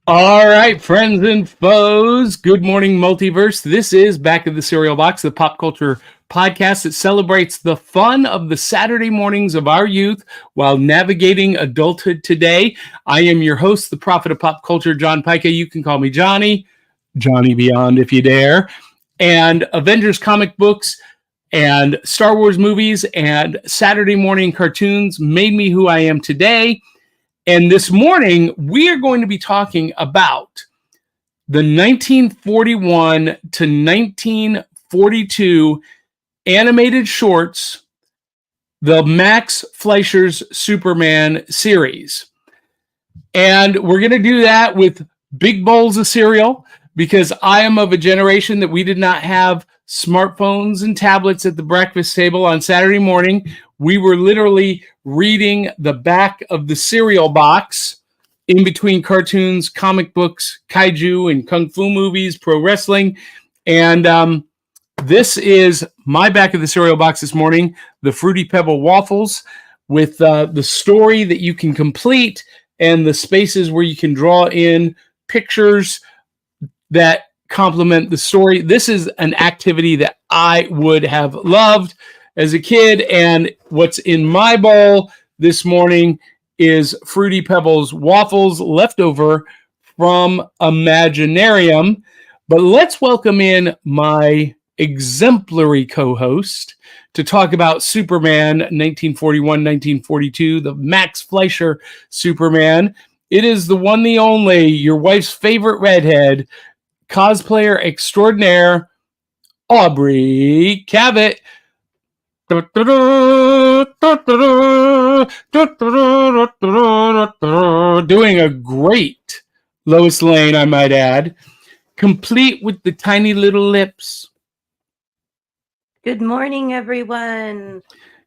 All right, friends and foes. Good morning, multiverse. This is Back of the Cereal Box, the pop culture podcast that celebrates the fun of the Saturday mornings of our youth while navigating adulthood today. I am your host, the prophet of pop culture, John Pyka. You can call me Johnny, Johnny Beyond if you dare. And Avengers comic books and Star Wars movies and Saturday morning cartoons made me who I am today. And this morning, we are going to be talking about the 1941 to 1942 animated shorts, the Max Fleischer's Superman series. And we're going to do that with big bowls of cereal because I am of a generation that we did not have smartphones and tablets at the breakfast table on Saturday morning. We were literally reading the back of the cereal box in between cartoons, comic books, kaiju, and kung fu movies, pro wrestling. And this is my back of the cereal box this morning, the Fruity Pebble waffles with the story that you can complete and the spaces where you can draw in pictures that complement the story. This is an activity that I would have loved as a kid, and what's in my bowl this morning is Fruity Pebbles waffles leftover from Imaginarium. But let's welcome in my exemplary co-host to talk about Superman 1941, 1942, the Max Fleischer Superman. It is the one, the only, your wife's favorite redhead, cosplayer extraordinaire, Aubrey Cavett. Doing a great Lois Lane, I might add, complete with the tiny little lips. Good morning, everyone.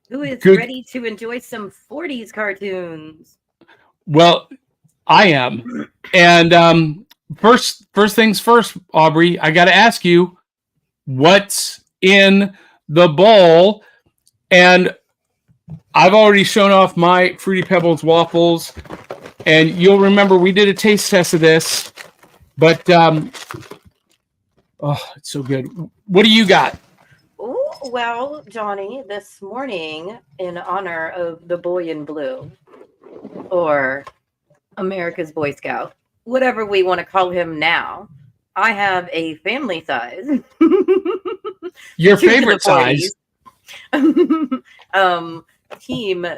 Who is ready to enjoy some 40s cartoons? Well, I am. And first things first, Aubrey, I got to ask you, what's in the bowl? And I've already shown off my Fruity Pebbles waffles, and you'll remember we did a taste test of this, but oh, it's so good. What do you got? Oh, well, Johnny, this morning, in honor of the boy in blue, or America's Boy Scout, whatever we want to call him now, I have a family size. Your favorite size? Team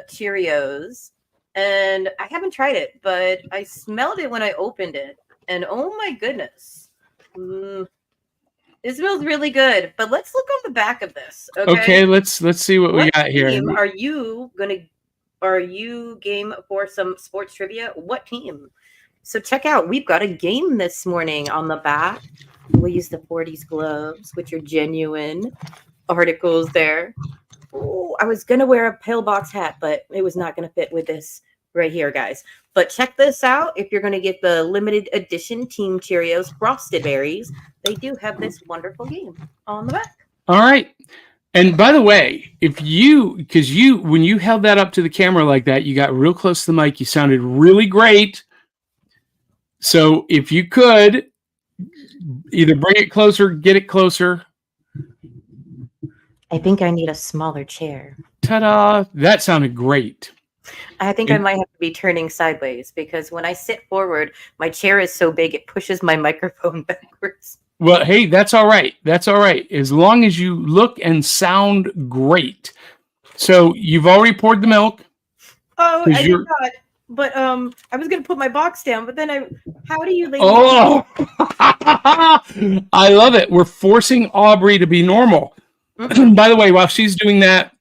Cheerios, and I haven't tried it, but I smelled it when I opened it, and oh my goodness, it smells really good. But let's look on the back of this. Okay, let's see what we got here. Are you game for some sports trivia? What team? So check out, we've got a game this morning on the back. We'll use the 40s gloves, which are genuine articles there. Oh, I was gonna wear a pillbox hat, but it was not gonna fit with this right here, guys. But check this out. If you're gonna get the limited edition Team Cheerios Frosted Berries, they do have this wonderful game on the back. All right. And by the way, when you held that up to the camera like that, you got real close to the mic. You sounded really great. So if you could either bring it closer, get it closer. I think I need a smaller chair. Ta-da! That sounded great. I think I might have to be turning sideways because when I sit forward, my chair is so big it pushes my microphone backwards. Well, hey, that's all right. That's all right. As long as you look and sound great. So you've already poured the milk. Oh, I did not. But I was gonna put my box down, but then how do you ladies? Oh, I love it. We're forcing Aubrey to be normal. By the way, while she's doing that,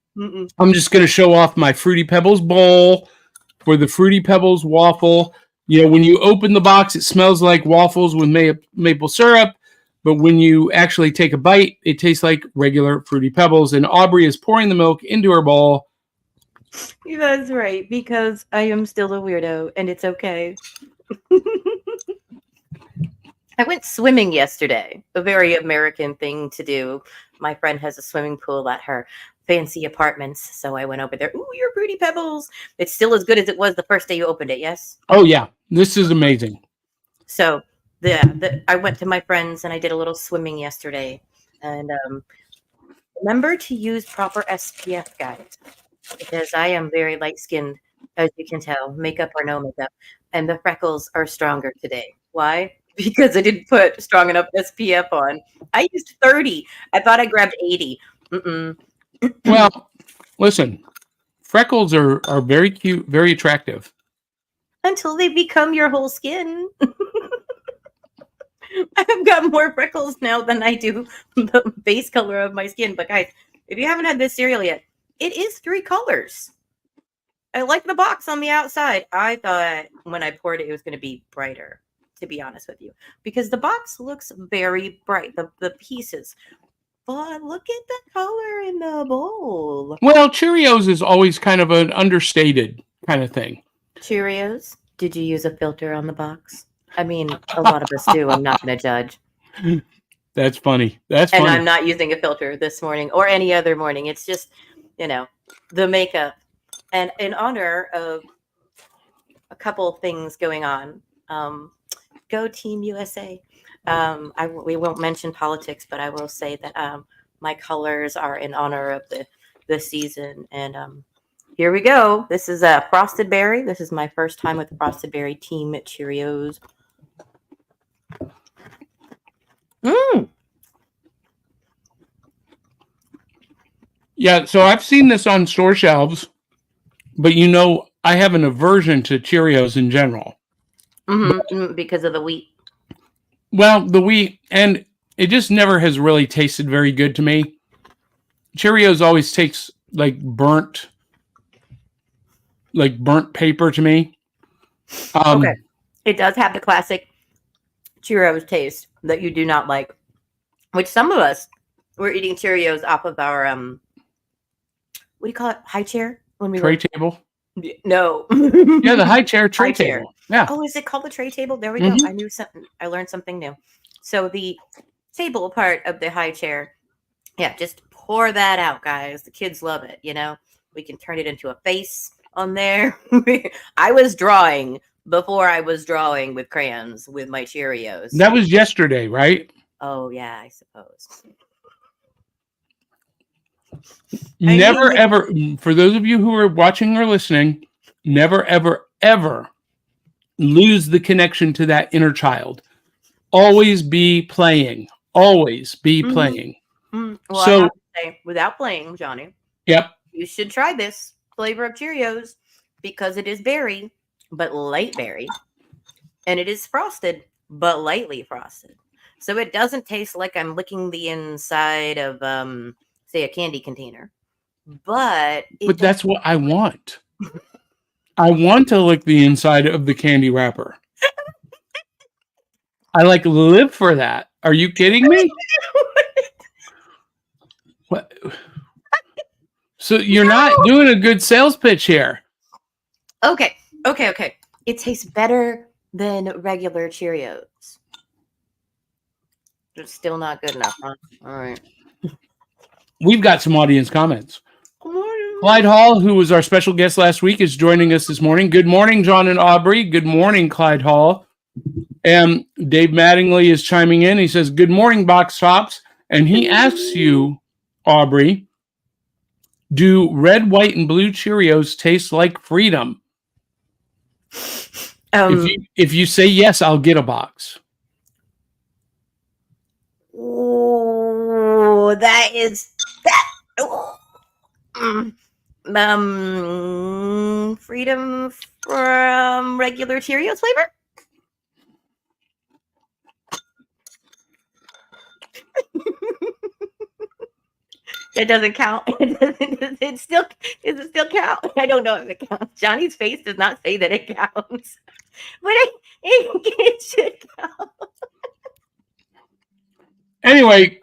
I'm just going to show off my Fruity Pebbles bowl for the Fruity Pebbles waffle. You know, when you open the box, it smells like waffles with maple syrup. But when you actually take a bite, it tastes like regular Fruity Pebbles. And Aubrey is pouring the milk into her bowl. That's right, because I am still a weirdo, and it's okay. I went swimming yesterday, a very American thing to do. My friend has a swimming pool at her fancy apartments, so I went over there. Ooh, your Fruity Pebbles. It's still as good as it was the first day you opened it, yes? Oh, yeah. This is amazing. So I went to my friends and I did a little swimming yesterday. And remember to use proper SPF, guys, because I am very light skinned, as you can tell, makeup or no makeup, and the freckles are stronger today. Why? Because I didn't put strong enough SPF on. I used 30. I thought I grabbed 80. Mm-mm. Well, listen, freckles are very cute, very attractive. Until they become your whole skin. I've got more freckles now than I do the base color of my skin. But guys, if you haven't had this cereal yet, it is 3 colors. I like the box on the outside. I thought when I poured it, it was going to be brighter, to be honest with you, because the box looks very bright, the pieces. But look at the color in the bowl. Well, Cheerios is always kind of an understated kind of thing. Cheerios, did you use a filter on the box? I mean, a lot of us do. I'm not going to judge. That's funny. That's and funny. I'm not using a filter this morning or any other morning. It's just, the makeup. And in honor of a couple of things going on, go Team USA. We won't mention politics, but I will say that my colors are in honor of the season. And here we go. This is a Frosted Berry. This is my first time with Frosted Berry Team Cheerios. Yeah, so I've seen this on store shelves, but I have an aversion to Cheerios in general. Because of the wheat. Well, the wheat, and it just never has really tasted very good to me. Cheerios always tastes like burnt paper to me. Okay. It does have the classic Cheerios taste that you do not like, which some of us were eating Cheerios off of our, what do you call it? High chair? When we tray table? No. Yeah, the high chair tray table. Yeah. Oh, is it called the tray table? There we go. I knew something. I learned something new. So the table part of the high chair, yeah, just pour that out, guys. The kids love it, We can turn it into a face on there. I was drawing before I was drawing with crayons with my Cheerios. That was yesterday, right? Oh, yeah, I suppose. Never, ever, for those of you who are watching or listening, never, ever, ever lose the connection to that inner child. Always be playing. Always be playing. Well, so, I have to say, without playing, Johnny. Yep. You should try this flavor of Cheerios because it is berry, but light berry. And it is frosted, but lightly frosted. So it doesn't taste like I'm licking the inside of, say, a candy container. But that's what I want. I want to lick the inside of the candy wrapper. I live for that. Are you kidding me? What? So you're not doing a good sales pitch here. Okay. It tastes better than regular Cheerios. It's still not good enough, huh? All right. We've got some audience comments. Clyde Hall, who was our special guest last week, is joining us this morning. Good morning, John and Aubrey. Good morning, Clyde Hall. And Dave Mattingly is chiming in. He says, good morning, Box Tops. And he asks you, Aubrey, do red, white, and blue Cheerios taste like freedom? If you say yes, I'll get a box. Oh, that is that. Freedom from regular Cheerios flavor. It doesn't count. Does it still count? I don't know if it counts. Johnny's face does not say that it counts, but it should count. Anyway,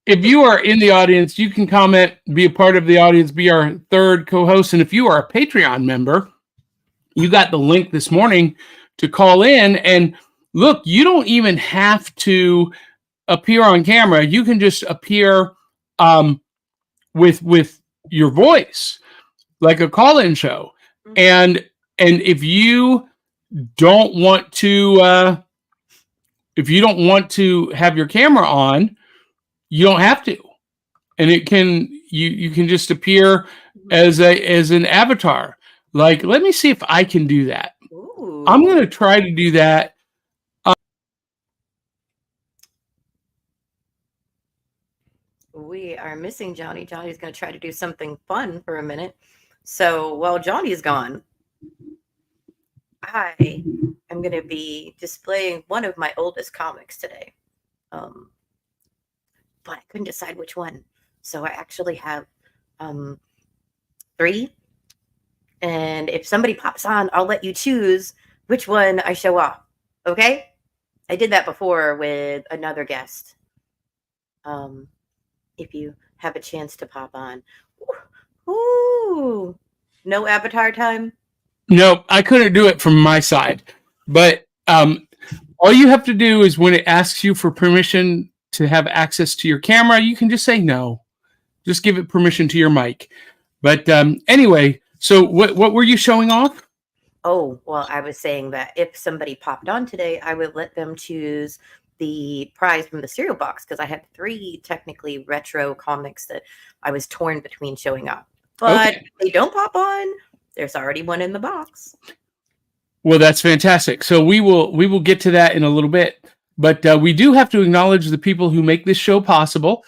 if you are in the audience, you can comment, be a part of the audience, be our third co-host. And if you are a Patreon member, you got the link this morning to call in. And look, you don't even have to appear on camera. You can just appear with your voice, like a call-in show. And if you don't want to if you don't want to have your camera on, you don't have to. And it can you can just appear as an avatar. Like, let me see if I can do that. Ooh. I'm going to try to do that. We are missing Johnny. Johnny's going to try to do something fun for a minute. So while Johnny's gone, I am going to be displaying one of my oldest comics today. But I couldn't decide which one. So I actually have 3. And if somebody pops on, I'll let you choose which one I show off. Okay? I did that before with another guest. If you have a chance to pop on. Ooh. No avatar time? No, I couldn't do it from my side. But all you have to do is when it asks you for permission to have access to your camera, you can just say no. Just give it permission to your mic. But anyway, so what were you showing off? Oh, well, I was saying that if somebody popped on today, I would let them choose the prize from the cereal box because I had 3 technically retro comics that I was torn between showing off. But if they don't pop on, there's already one in the box. Well, that's fantastic. So we will get to that in a little bit. But we do have to acknowledge the people who make this show possible.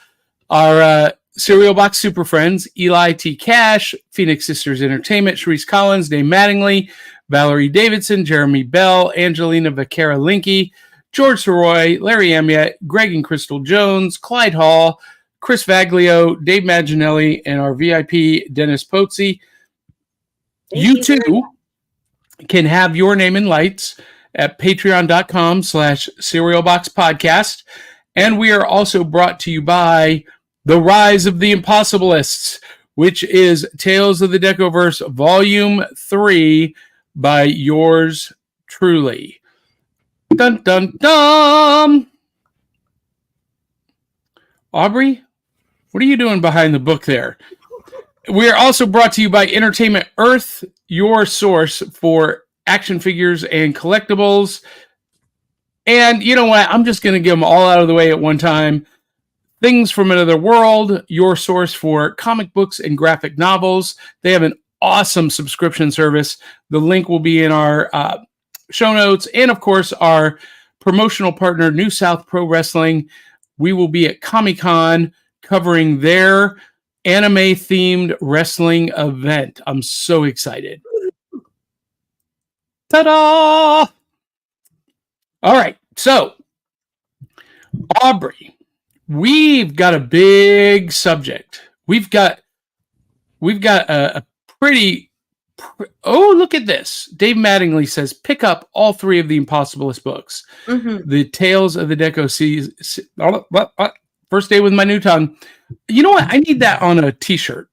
Our Cereal Box Super Friends, Eli T. Cash, Phoenix Sisters Entertainment, Sharice Collins, Dave Mattingly, Valerie Davidson, Jeremy Bell, Angelina Vaquera Linky, George Soroy, Larry Amiet, Greg and Crystal Jones, Clyde Hall, Chris Vaglio, Dave Maginelli, and our VIP, Dennis Pozzi. You too can have your name in lights at patreon.com/cerealboxpodcast. And we are also brought to you by The Rise of the Impossibilists, which is Tales of the Decoverse Volume 3 by yours truly. Dun, dun, dun! Aubrey, what are you doing behind the book there? We are also brought to you by Entertainment Earth, your source for action figures and collectibles. And you know what? I'm just going to get them all out of the way at one time. Things from Another World, your source for comic books and graphic novels. They have an awesome subscription service. The link will be in our show notes. And of course, our promotional partner, New South Pro Wrestling. We will be at Comic-Con covering their anime-themed wrestling event. I'm so excited. Ta-da! All right, so Aubrey, we've got a big subject. We've got a pretty. Oh, look at this! Dave Mattingly says, "Pick up all 3 of the Impossibilist books. Mm-hmm. The Tales of the Deco season. First day with my new tongue. You know what? I need that on a T-shirt.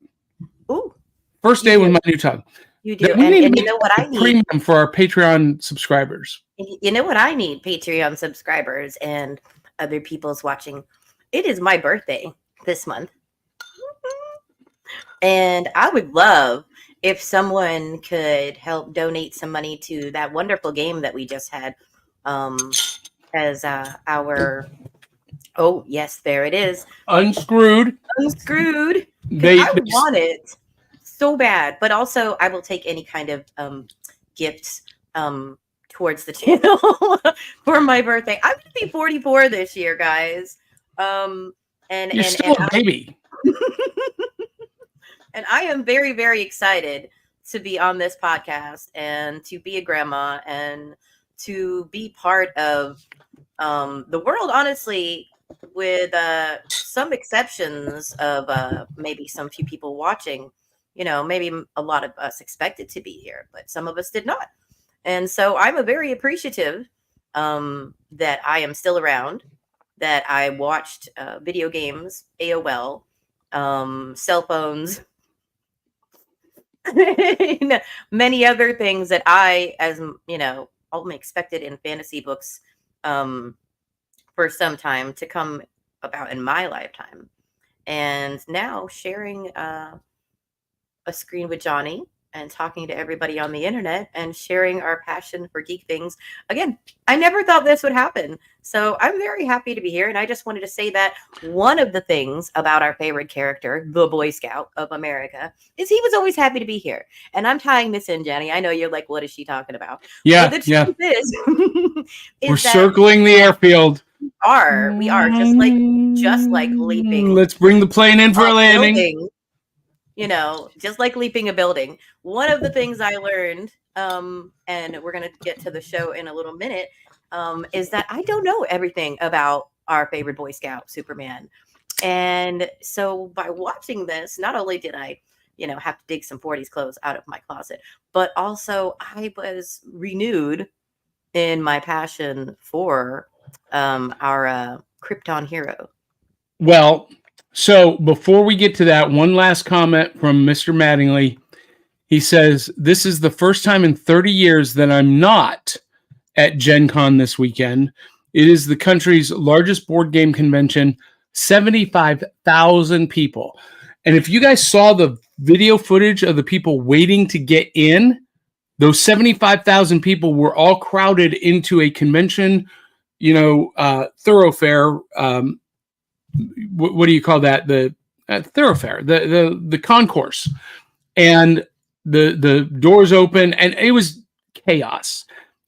Ooh, first day with my new tongue. You do, and you know what I need? Premium for our Patreon subscribers. You know what I need? Patreon subscribers and other people's watching. It is my birthday this month, and I would love if someone could help donate some money to that wonderful game that we just had, as our. Oh yes, there it is. Unscrewed. I want it so bad, but also I will take any kind of gifts towards the channel for my birthday. I'm gonna be 44 this year, guys. And you're still a baby. And I am very, very excited to be on this podcast and to be a grandma and to be part of the world, honestly, with some exceptions of maybe some few people watching. You know, maybe a lot of us expected to be here, but some of us did not. And so I'm very appreciative that I am still around, that I watched video games, AOL, cell phones, many other things that I, as you know, only expected in fantasy books for some time to come about in my lifetime. And now sharing a screen with Johnny and talking to everybody on the internet and sharing our passion for geek things. Again, I never thought this would happen. So I'm very happy to be here. And I just wanted to say that one of the things about our favorite character, the Boy Scout of America, is he was always happy to be here. And I'm tying this in, Jenny. I know you're like, what is she talking about? Yeah, but the yeah. truth is, We're circling the airfield. We are just like leaping. Let's bring the plane in for a landing. Building, just like leaping a building. One of the things I learned, and we're going to get to the show in a little minute, is that I don't know everything about our favorite Boy Scout, Superman. And so by watching this, not only did I, have to dig some 40s clothes out of my closet, but also I was renewed in my passion for our Krypton hero. Well, so before we get to that, one last comment from Mr. Mattingly. He says, this is the first time in 30 years that I'm not at Gen Con this weekend. It is the country's largest board game convention, 75,000 people. And if you guys saw the video footage of the people waiting to get in, those 75,000 people were all crowded into a convention, thoroughfare. What do you call that? The thoroughfare, the concourse, and the doors open, and it was chaos.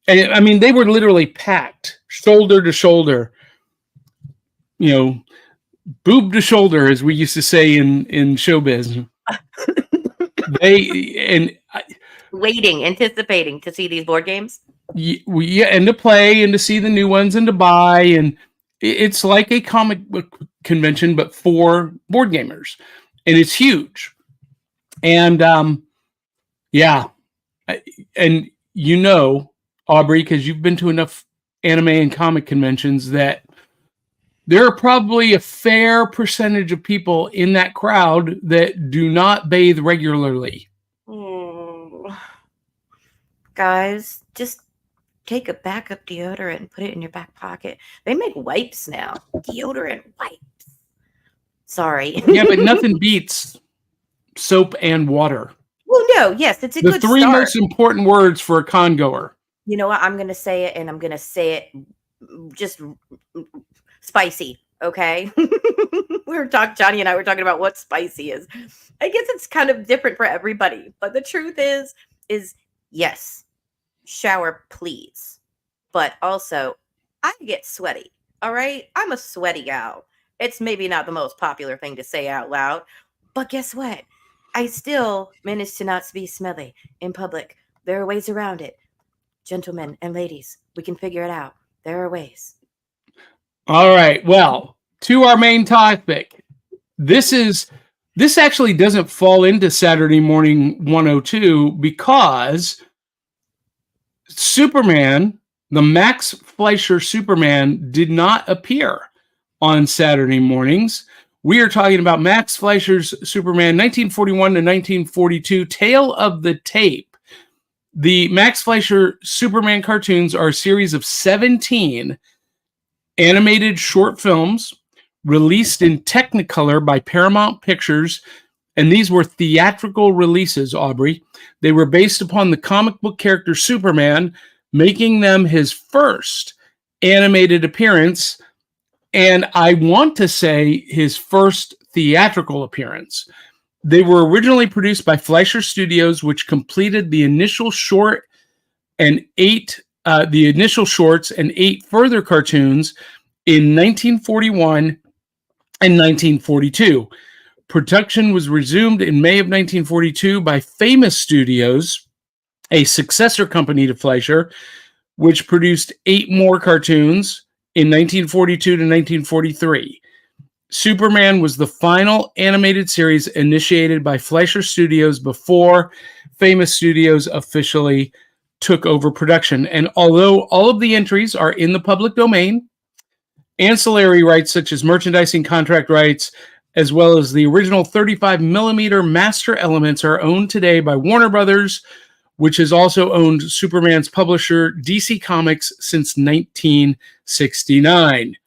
And I mean, they were literally packed, shoulder to shoulder, boob to shoulder, as we used to say in showbiz. Anticipating to see these board games. Yeah, and to play and to see the new ones and to buy, and it's like a comic book convention, but for board gamers, and it's huge. And Aubrey, because you've been to enough anime and comic conventions, that there are probably a fair percentage of people in that crowd that do not bathe regularly. Guys, just take a backup deodorant and put it in your back pocket. They make wipes now. Deodorant wipes. Sorry. Yeah, but nothing beats soap and water. Well, no, yes, it's a good start. The three most important words for a con goer. You know what? I'm going to say it, and I'm going to say it just spicy, okay? Johnny and I were talking about what spicy is. I guess it's kind of different for everybody, but the truth is yes, shower, please. But also, I get sweaty, all right? I'm a sweaty gal. It's maybe not the most popular thing to say out loud, but guess what? I still manage to not be smelly in public. There are ways around it. Gentlemen and ladies, we can figure it out. There are ways. All right. Well, to our main topic. This actually doesn't fall into Saturday Morning 102 because Superman, the Max Fleischer Superman, did not appear on Saturday mornings. We are talking about Max Fleischer's Superman 1941 to 1942, Tale of the Tape. The Max Fleischer Superman cartoons are a series of 17 animated short films released in Technicolor by Paramount Pictures, and these were theatrical releases, Aubrey. They were based upon the comic book character Superman, making them his first animated appearance, and I want to say his first theatrical appearance. They were originally produced by Fleischer Studios, which completed the initial shorts and 8 further cartoons in 1941 and 1942. Production was resumed in May of 1942 by Famous Studios, a successor company to Fleischer, which produced 8 more cartoons in 1942 to 1943. Superman was the final animated series initiated by Fleischer Studios before Famous Studios officially took over production. And although all of the entries are in the public domain, ancillary rights such as merchandising contract rights, as well as the original 35mm master elements, are owned today by Warner Brothers, which has also owned Superman's publisher DC Comics since 1969.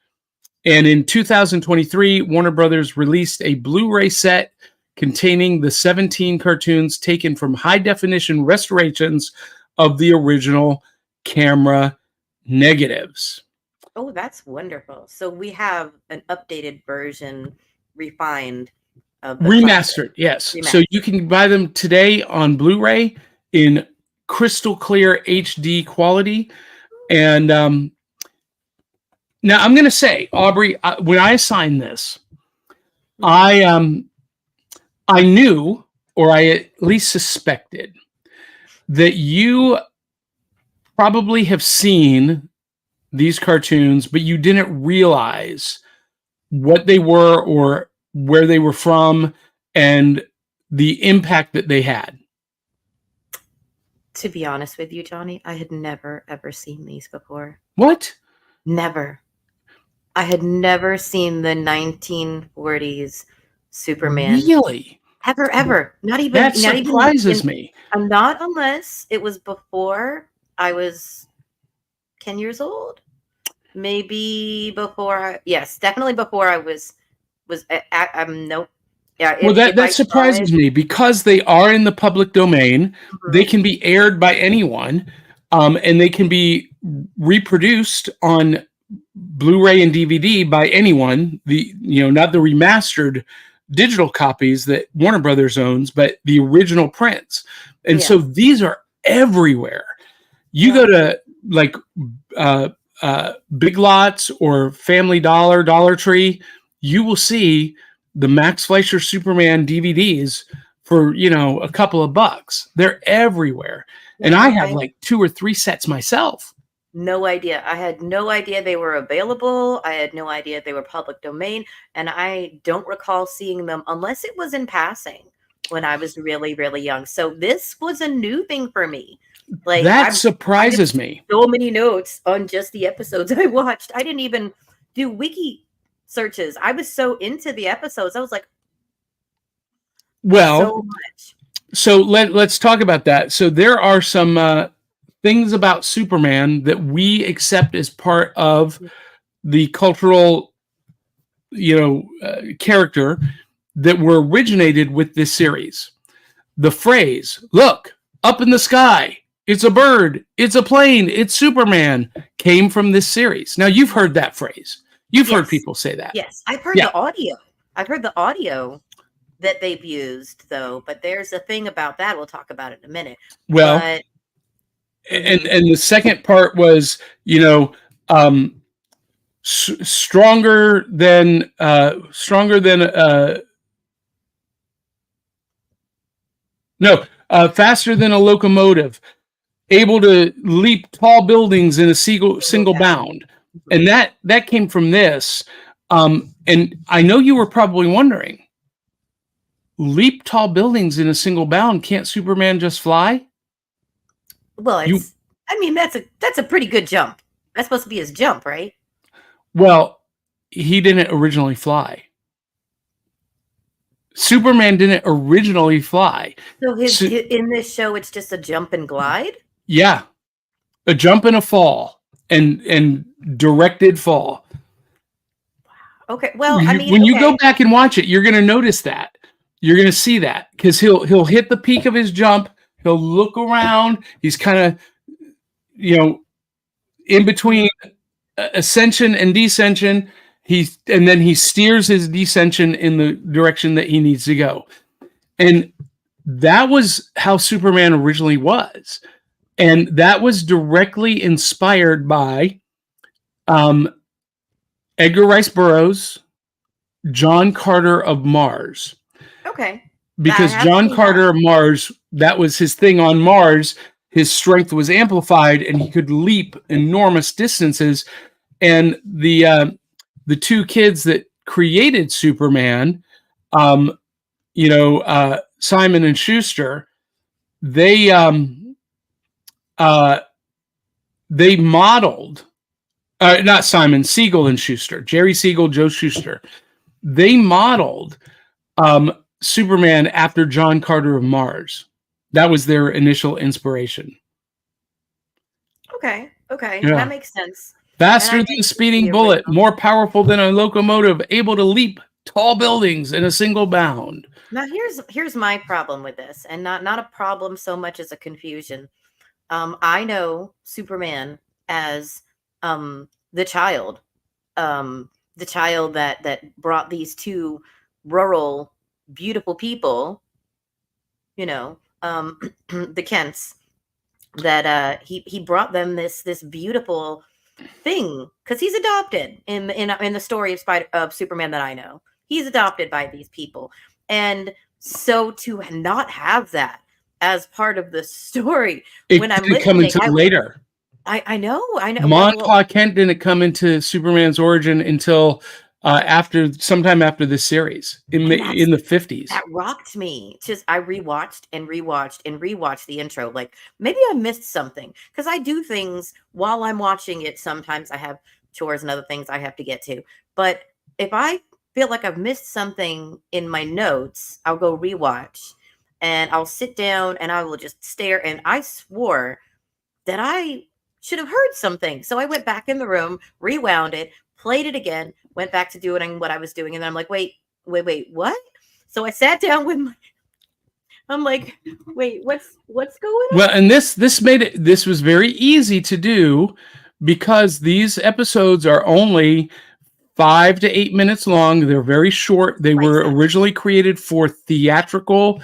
And in 2023, Warner Brothers released a Blu-ray set containing the 17 cartoons taken from high-definition restorations of the original camera negatives. Oh, that's wonderful. So we have an updated version, refined of the Remastered, yes. Remastered. So you can buy them today on Blu-ray in crystal clear HD quality. And now I'm going to say, Aubrey, when I assigned this, I knew, or I at least suspected, that you probably have seen these cartoons, but you didn't realize what they were or where they were from and the impact that they had. To be honest with you, Johnny, I had never, ever seen these before. What? Never. I had never seen the 1940s Superman. Really? Ever. Not even. That surprises me. Not unless it was before I was 10 years old. Maybe before. Yes, definitely before I was. Nope. Yeah. Well, that surprises me because they are in the public domain. Mm-hmm. They can be aired by anyone, and they can be reproduced on Blu-ray and DVD by anyone. Not the remastered digital copies that Warner Brothers owns, but the original prints. And so these are everywhere. You go to like Big Lots or Family Dollar, Dollar Tree, you will see the Max Fleischer Superman DVDs for, a couple of bucks. They're everywhere. And I have like 2 or 3 sets myself. No idea. I had no idea they were available. I had no idea they were public domain. And I don't recall seeing them unless it was in passing when I was really, really young. So this was a new thing for me. Like that surprises me. So many notes on just the episodes I watched. I didn't even do wiki searches. I was so into the episodes. I was like, well, so much. So let's talk about that. So there are some things about Superman that we accept as part of the cultural, character that were originated with this series. The phrase, "Look, up in the sky, it's a bird, it's a plane, it's Superman," came from this series. Now, you've heard that phrase. You've heard people say that. Yes, I've heard the audio. I've heard the audio that they've used, though. But there's a thing about that. We'll talk about it in a minute. Well, and the second part was, stronger than faster than a locomotive, able to leap tall buildings in a single bound. And that came from this. And I know you were probably wondering, leap tall buildings in a single bound, can't Superman just fly? Well, that's a pretty good jump. That's supposed to be his jump, right? Well, he didn't originally fly. Superman didn't originally fly. So in this show, it's just a jump and glide? Yeah. A jump and a fall and directed fall. Okay. Well, when you go back and watch it, you're going to notice that. You're going to see that because he'll hit the peak of his jump. He'll look around. He's kind of, in between ascension and descension. And then he steers his descension in the direction that he needs to go. And that was how Superman originally was. And that was directly inspired by Edgar Rice Burroughs, John Carter of Mars. Okay. Because John Carter of Mars, that was his thing on Mars. His strength was amplified and he could leap enormous distances. And the 2 kids that created Superman, Simon and Schuster, they modeled, not Simon, Siegel and Schuster, Jerry Siegel, Joe Shuster. They modeled Superman after John Carter of Mars. That was their initial inspiration. Okay. Yeah. That makes sense. Faster than a speeding bullet, more powerful than a locomotive, able to leap tall buildings in a single bound. Now here's my problem with this, and not a problem so much as a confusion. I know Superman as the child, the child that brought these two rural, beautiful people, you know, the Kents, that he brought them this beautiful thing because he's adopted in the story of Superman that I know. He's adopted by these people, and so to not have that as part of the story when I'm didn't come listening, until later. I know. Montauk Kent didn't come into Superman's origin until sometime after this series in the 50s. That rocked me. Just I rewatched and rewatched and rewatched the intro. Like maybe I missed something because I do things while I'm watching it. Sometimes I have chores and other things I have to get to. But if I feel like I've missed something in my notes, I'll go rewatch and I'll sit down and I will just stare. And I swore that I should have heard something. So I went back in the room, rewound it, played it again, went back to doing what I was doing. And then I'm like, wait, what? So I sat down I'm like, wait, what's going on? Well, and this was very easy to do because these episodes are only 5 to 8 minutes long. They're very short. They were originally created for theatrical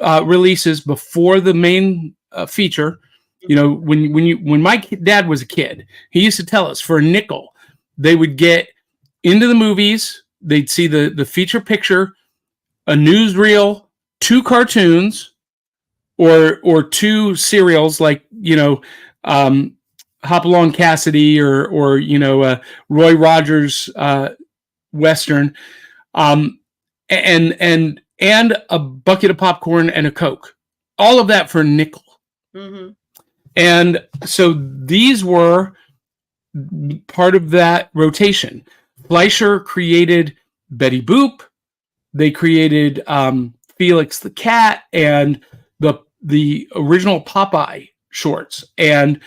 releases before the main feature. You know, when my dad was a kid, he used to tell us for a nickel, they would get into the movies. They'd see the feature picture, a newsreel, 2 cartoons, or 2 serials like Hopalong Cassidy or Roy Rogers Western, and a bucket of popcorn and a Coke. All of that for a nickel. Mm-hmm. And so these were part of that rotation. Fleischer created Betty Boop. They created Felix the Cat and the original Popeye shorts. And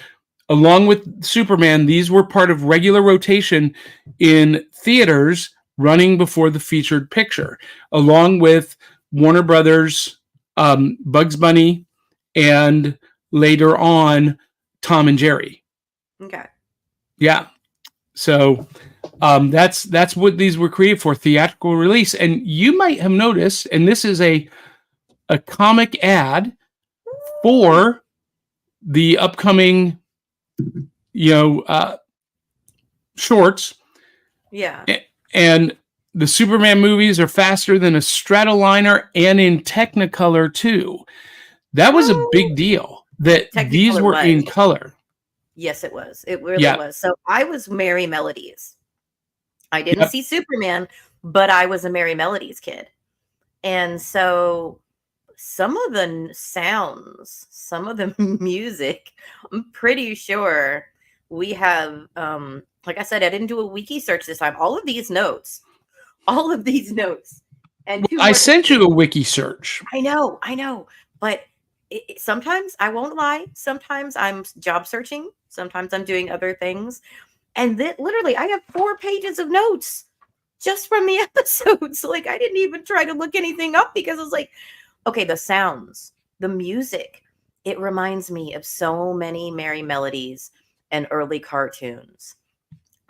along with Superman, these were part of regular rotation in theaters running before the featured picture, along with Warner Brothers, Bugs Bunny, and later on Tom and Jerry. Okay. Yeah. So that's what these were created for, theatrical release. And you might have noticed, and this is a comic ad for the upcoming shorts. Yeah. And the Superman movies are faster than a Stratoliner and in Technicolor too. That was a big deal that these were in color. Yes, it was. It really was. So I was Merry Melodies. I didn't see Superman, but I was a Merry Melodies kid. And so some of the sounds, some of the music, I'm pretty sure we have, like I said, I didn't do a wiki search this time. All of these notes. And I sent you a wiki search. I know. But sometimes I won't lie. Sometimes I'm job searching. Sometimes I'm doing other things. And then literally I have 4 pages of notes just from the episodes. Like I didn't even try to look anything up because I was like, okay, the sounds, the music, it reminds me of so many Merry Melodies and early cartoons.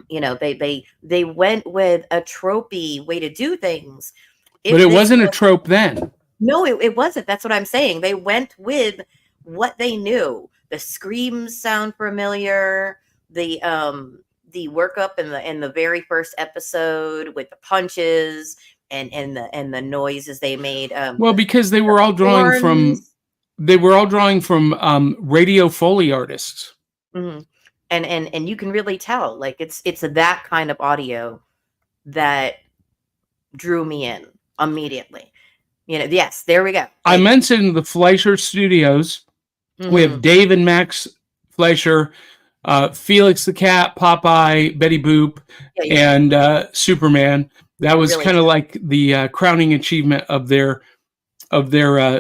They went with a tropey way to do things. But it wasn't a trope then. No, it wasn't. That's what I'm saying. They went with what they knew. The screams sound familiar. The workup in the very first episode with the punches and the noises they made. Well, because they were all drawing from radio Foley artists. Mm-hmm. And you can really tell, like it's that kind of audio that drew me in immediately. Yes, there we go. I mentioned the Fleischer Studios. Mm-hmm. We have Dave and Max Fleischer, Felix the Cat, Popeye, Betty Boop, and Superman. That was kind of like the crowning achievement of their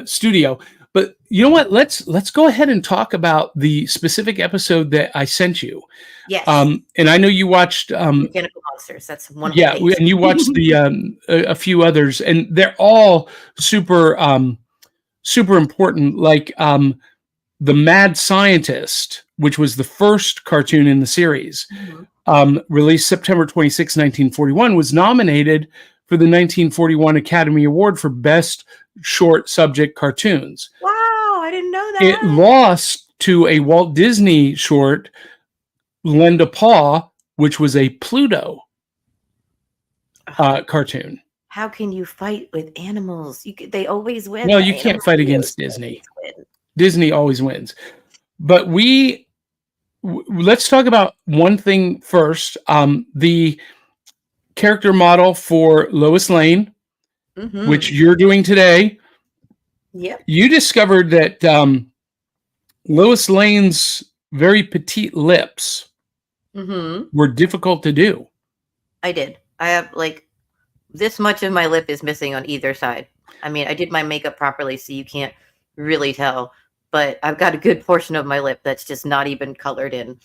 studio. But you know what? Let's go ahead and talk about the specific episode that I sent you. Yes. And I know you watched Mechanical Monsters. That's one. Yeah, and you watched the a few others, and they're all super super important. Like the Mad Scientist, which was the first cartoon in the series, released September 26, 1941, was nominated for the 1941 Academy Award for Best Short Subject Cartoons. Wow, I didn't know that. It lost to a Walt Disney short, Lend a Paw, which was a Pluto cartoon. How can you fight with animals? They always win. Well, you can't fight against Disney. Disney always wins. But let's talk about one thing first. The character model for Lois Lane, which you're doing today. Yep. You discovered that Lois Lane's very petite lips were difficult to do. I did. I have like this much of my lip is missing on either side. I mean, I did my makeup properly, so you can't really tell, but I've got a good portion of my lip that's just not even colored in.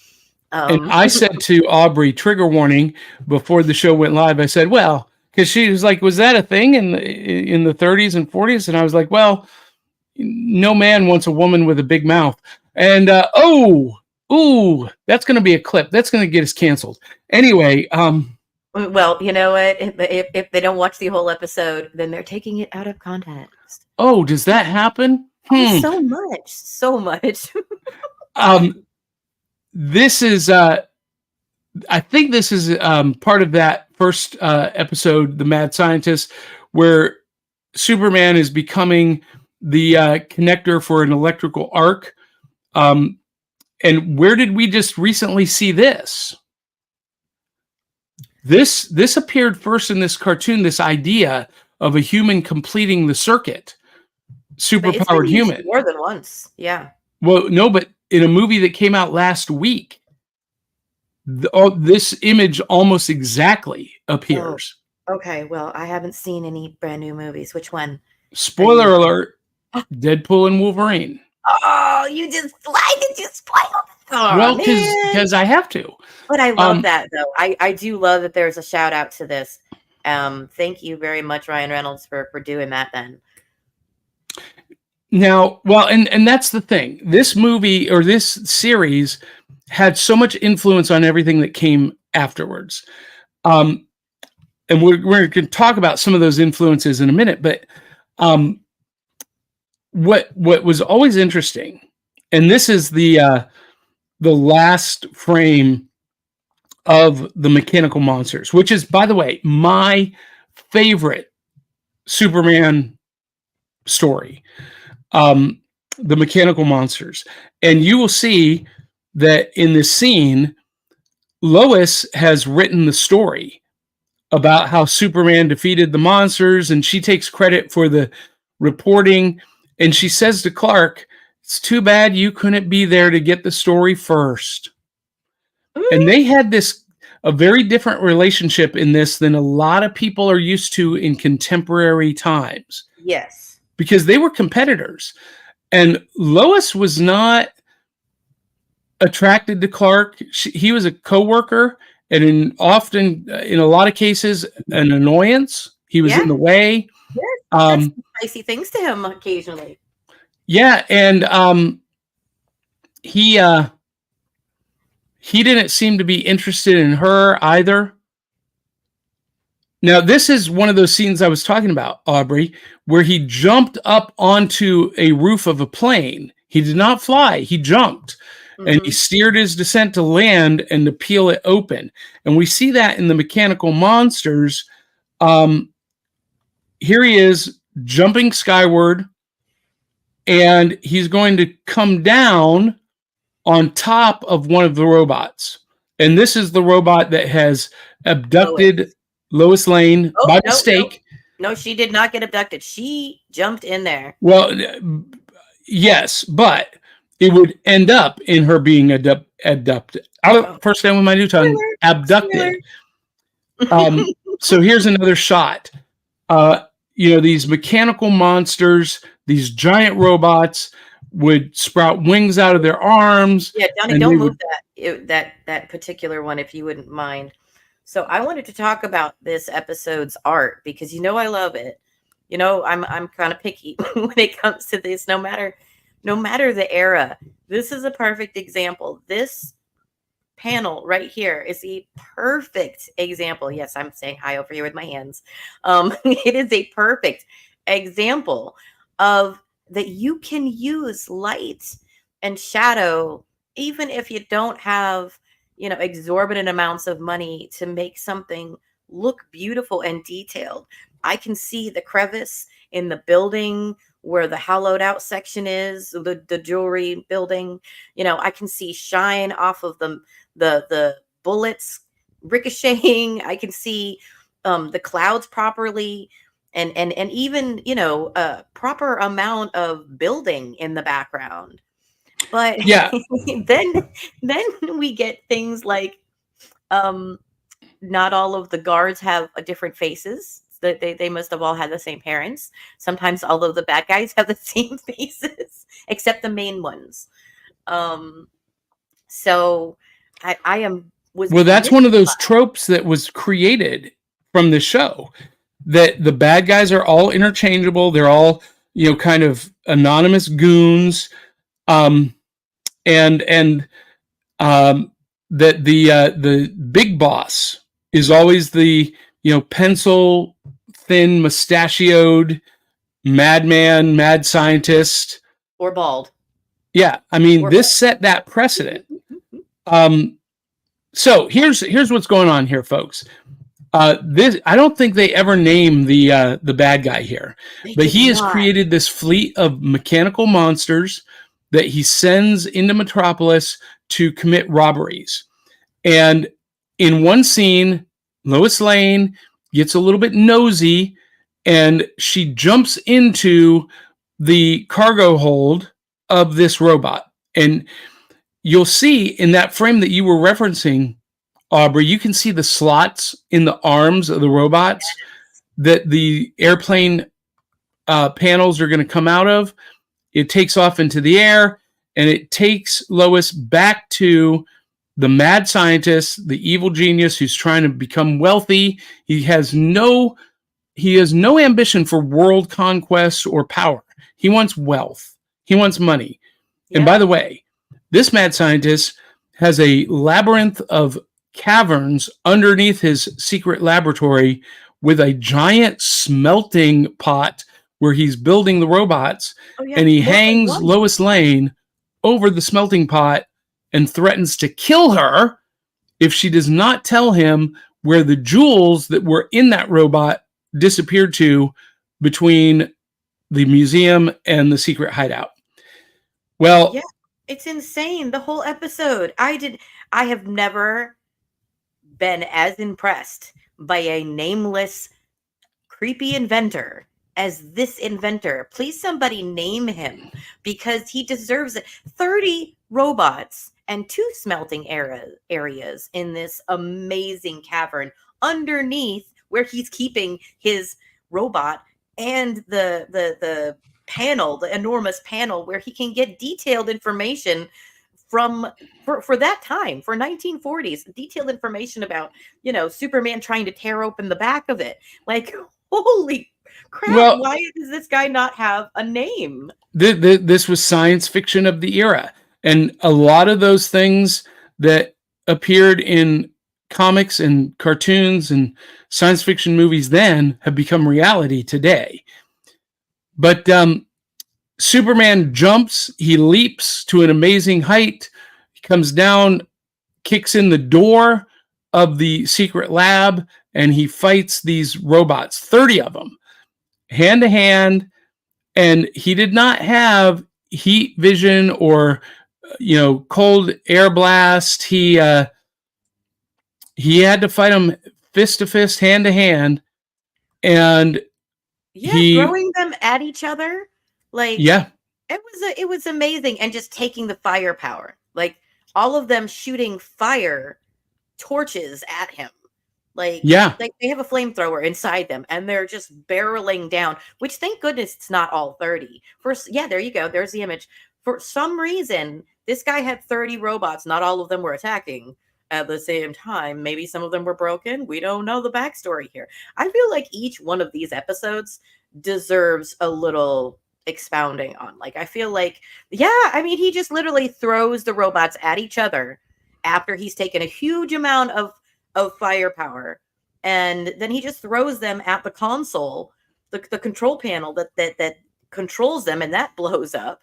And I said to Aubrey, trigger warning, before the show went live, I said, well, because she was like, was that a thing in the 30s and 40s? And I was like, well, no man wants a woman with a big mouth. And that's going to be a clip. That's going to get us canceled. Anyway. Well, you know what? If they don't watch the whole episode, then they're taking it out of context. Oh, does that happen? So much. This is, I think this is part of that first episode, The Mad Scientist, where Superman is becoming the connector for an electrical arc. And where did we just recently see this? This appeared first in this cartoon, this idea of a human completing the circuit. Superpowered human. More than once, yeah. Well, no, but in a movie that came out last week, this image almost exactly appears. Oh, okay, well, I haven't seen any brand new movies. Which one? Spoiler alert, Deadpool and Wolverine. Oh, why did you spoil it? Oh, well, because I have to. But I love that, though. I do love that there's a shout out to this. Thank you very much, Ryan Reynolds, for doing that then. Now, well, and that's the thing. This movie or this series had so much influence on everything that came afterwards. And we're going to talk about some of those influences in a minute. But what was always interesting, and this is the last frame of the Mechanical Monsters, which is, by the way, my favorite Superman story. The Mechanical Monsters. And you will see that in this scene, Lois has written the story about how Superman defeated the monsters, and she takes credit for the reporting. And she says to Clark, it's too bad you couldn't be there to get the story first. And they had a very different relationship in this than a lot of people are used to in contemporary times. Yes. Because they were competitors. And Lois was not attracted to Clark. He was a coworker, and often, in a lot of cases, an annoyance. He was in the way. Yes, spicy things to him occasionally. Yeah, and he didn't seem to be interested in her either. Now, this is one of those scenes I was talking about, Aubrey, where he jumped up onto a roof of a plane. He did not fly. He jumped. And he steered his descent to land and to peel it open. And we see that in the Mechanical Monsters. Here he is jumping skyward, and he's going to come down on top of one of the robots. And this is the robot that has abducted Lois Lane by mistake. No, she did not get abducted. She jumped in there. Well, yes, but it would end up in her being abducted. First time with my new tongue, abducted. So here's another shot. These mechanical monsters, these giant robots would sprout wings out of their arms. Yeah, Johnny, and don't they move would- that particular one if you wouldn't mind. So I wanted to talk about this episode's art because I love it. I'm kind of picky when it comes to this. No matter the era, this is a perfect example. This panel right here is a perfect example. Yes, I'm saying hi over here with my hands. It is a perfect example of that you can use light and shadow even if you don't have exorbitant amounts of money to make something look beautiful and detailed. I can see the crevice in the building where the hollowed out section is, the jewelry building. I can see shine off of the bullets ricocheting. I can see the clouds properly, and even a proper amount of building in the background. But yeah, then we get things like not all of the guards have a different faces. They must have all had the same parents. Sometimes all of the bad guys have the same faces, except the main ones. So I am was well, that's one of those tropes that was created from the show, that the bad guys are all interchangeable. They're all, kind of anonymous goons. And that the big boss is always the, pencil thin mustachioed madman, mad scientist, or bald. Yeah, I mean, this set that precedent. So here's what's going on here, folks. This, I don't think they ever name the bad guy here, but he has created this fleet of mechanical monsters that he sends into Metropolis to commit robberies. And in one scene, Lois Lane gets a little bit nosy, and she jumps into the cargo hold of this robot. And you'll see in that frame that you were referencing, Aubrey, you can see the slots in the arms of the robots that the airplane panels are going to come out of. It takes off into the air, and it takes Lois back to the mad scientist, the evil genius who's trying to become wealthy. He has no ambition for world conquest or power. He wants wealth. He wants money. Yeah. And by the way, this mad scientist has a labyrinth of caverns underneath his secret laboratory with a giant smelting pot where he's building the robots. Oh, yeah. And he hangs Lois Lane over the smelting pot and threatens to kill her if she does not tell him where the jewels that were in that robot disappeared to between the museum and the secret hideout. Well, yeah, it's insane. The whole episode. I have never been as impressed by a nameless, creepy inventor as this inventor. Please, somebody name him, because he deserves it. 30 robots and 2 smelting areas in this amazing cavern underneath where he's keeping his robot, and the panel, the enormous panel where he can get detailed information for that time, for 1940s, detailed information about, Superman trying to tear open the back of it. Like, holy crap, well, why does this guy not have a name? This was science fiction of the era. And a lot of those things that appeared in comics and cartoons and science fiction movies then have become reality today. But Superman jumps, he leaps to an amazing height, he comes down, kicks in the door of the secret lab, and he fights these robots, 30 of them, hand to hand. And he did not have heat vision or, cold air blast. He had to fight them fist to fist, hand to hand. And throwing them at each other. Like, yeah, it was amazing. And just taking the firepower, like all of them shooting fire torches at him. Like, yeah, like they have a flamethrower inside them and they're just barreling down, which thank goodness it's not all 30. First, yeah, there you go. There's the image. For some reason, this guy had 30 robots. Not all of them were attacking at the same time. Maybe some of them were broken. We don't know the backstory here. I feel like each one of these episodes deserves a little expounding on. Like, I feel like, yeah, I mean, he just literally throws the robots at each other after he's taken a huge amount of firepower. And then he just throws them at the console, the control panel that controls them, and that blows up.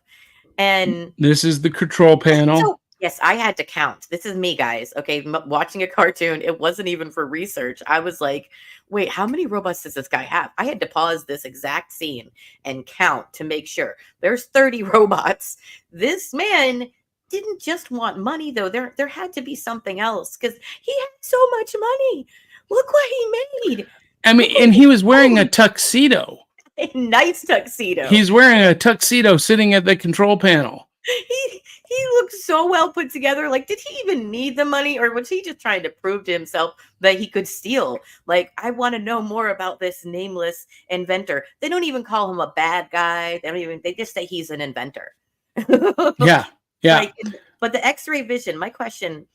And this is the control panel. So, yes, I had to count. This is me, guys. Okay, watching a cartoon. It wasn't even for research. I was like, wait, how many robots does this guy have? I had to pause this exact scene and count to make sure. There's 30 robots. This man didn't just want money, though. There had to be something else, because he had so much money. Look what he made. I mean, and he was wearing a tuxedo. A nice tuxedo. He's wearing a tuxedo sitting at the control panel. He looked so well put together. Like, did he even need the money, or was he just trying to prove to himself that he could steal? Like, I want to know more about this nameless inventor. They don't even call him a bad guy. They just say he's an inventor. Yeah. Like, but the X-ray vision, my question,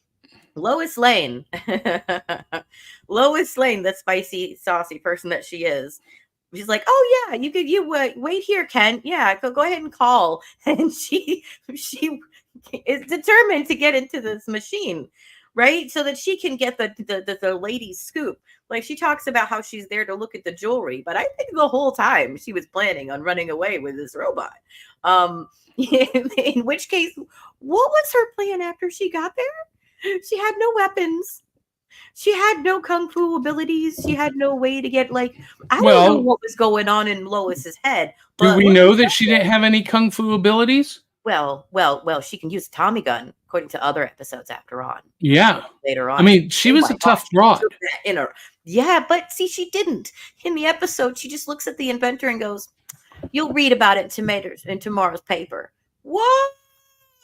Lois Lane, the spicy, saucy person that she is. She's like, oh yeah, you wait here, Ken. Yeah, go ahead and call. And she is determined to get into this machine, right? So that she can get the lady's scoop. Like, she talks about how she's there to look at the jewelry, but I think the whole time she was planning on running away with this robot. In which case, what was her plan after she got there? She had no weapons. She had no kung fu abilities. She had no way to get, like, I don't know what was going on in Lois's head. Do we know that she didn't have any kung fu abilities? Well, she can use a Tommy gun, according to other episodes after on. Yeah. Later on. I mean, she was a tough broad. Yeah, but see, she didn't. In the episode, she just looks at the inventor and goes, you'll read about it in tomorrow's paper. What?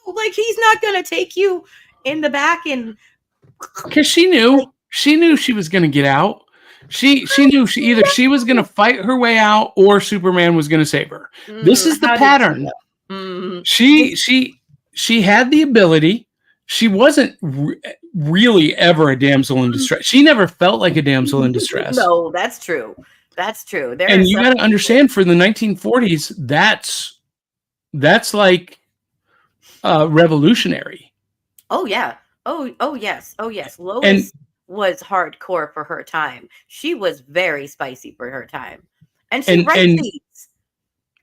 Like, he's not going to take you in the back and... Because she knew she was going to get out. She knew she was going to fight her way out, or Superman was going to save her. This is the pattern. She had the ability. She wasn't really ever a damsel in distress. She never felt like a damsel in distress. No, that's true. That's true. And you got to understand, for the 1940s, that's like revolutionary. Oh yeah. Oh yes. Lois was hardcore for her time. She was very spicy for her time, and she writes these.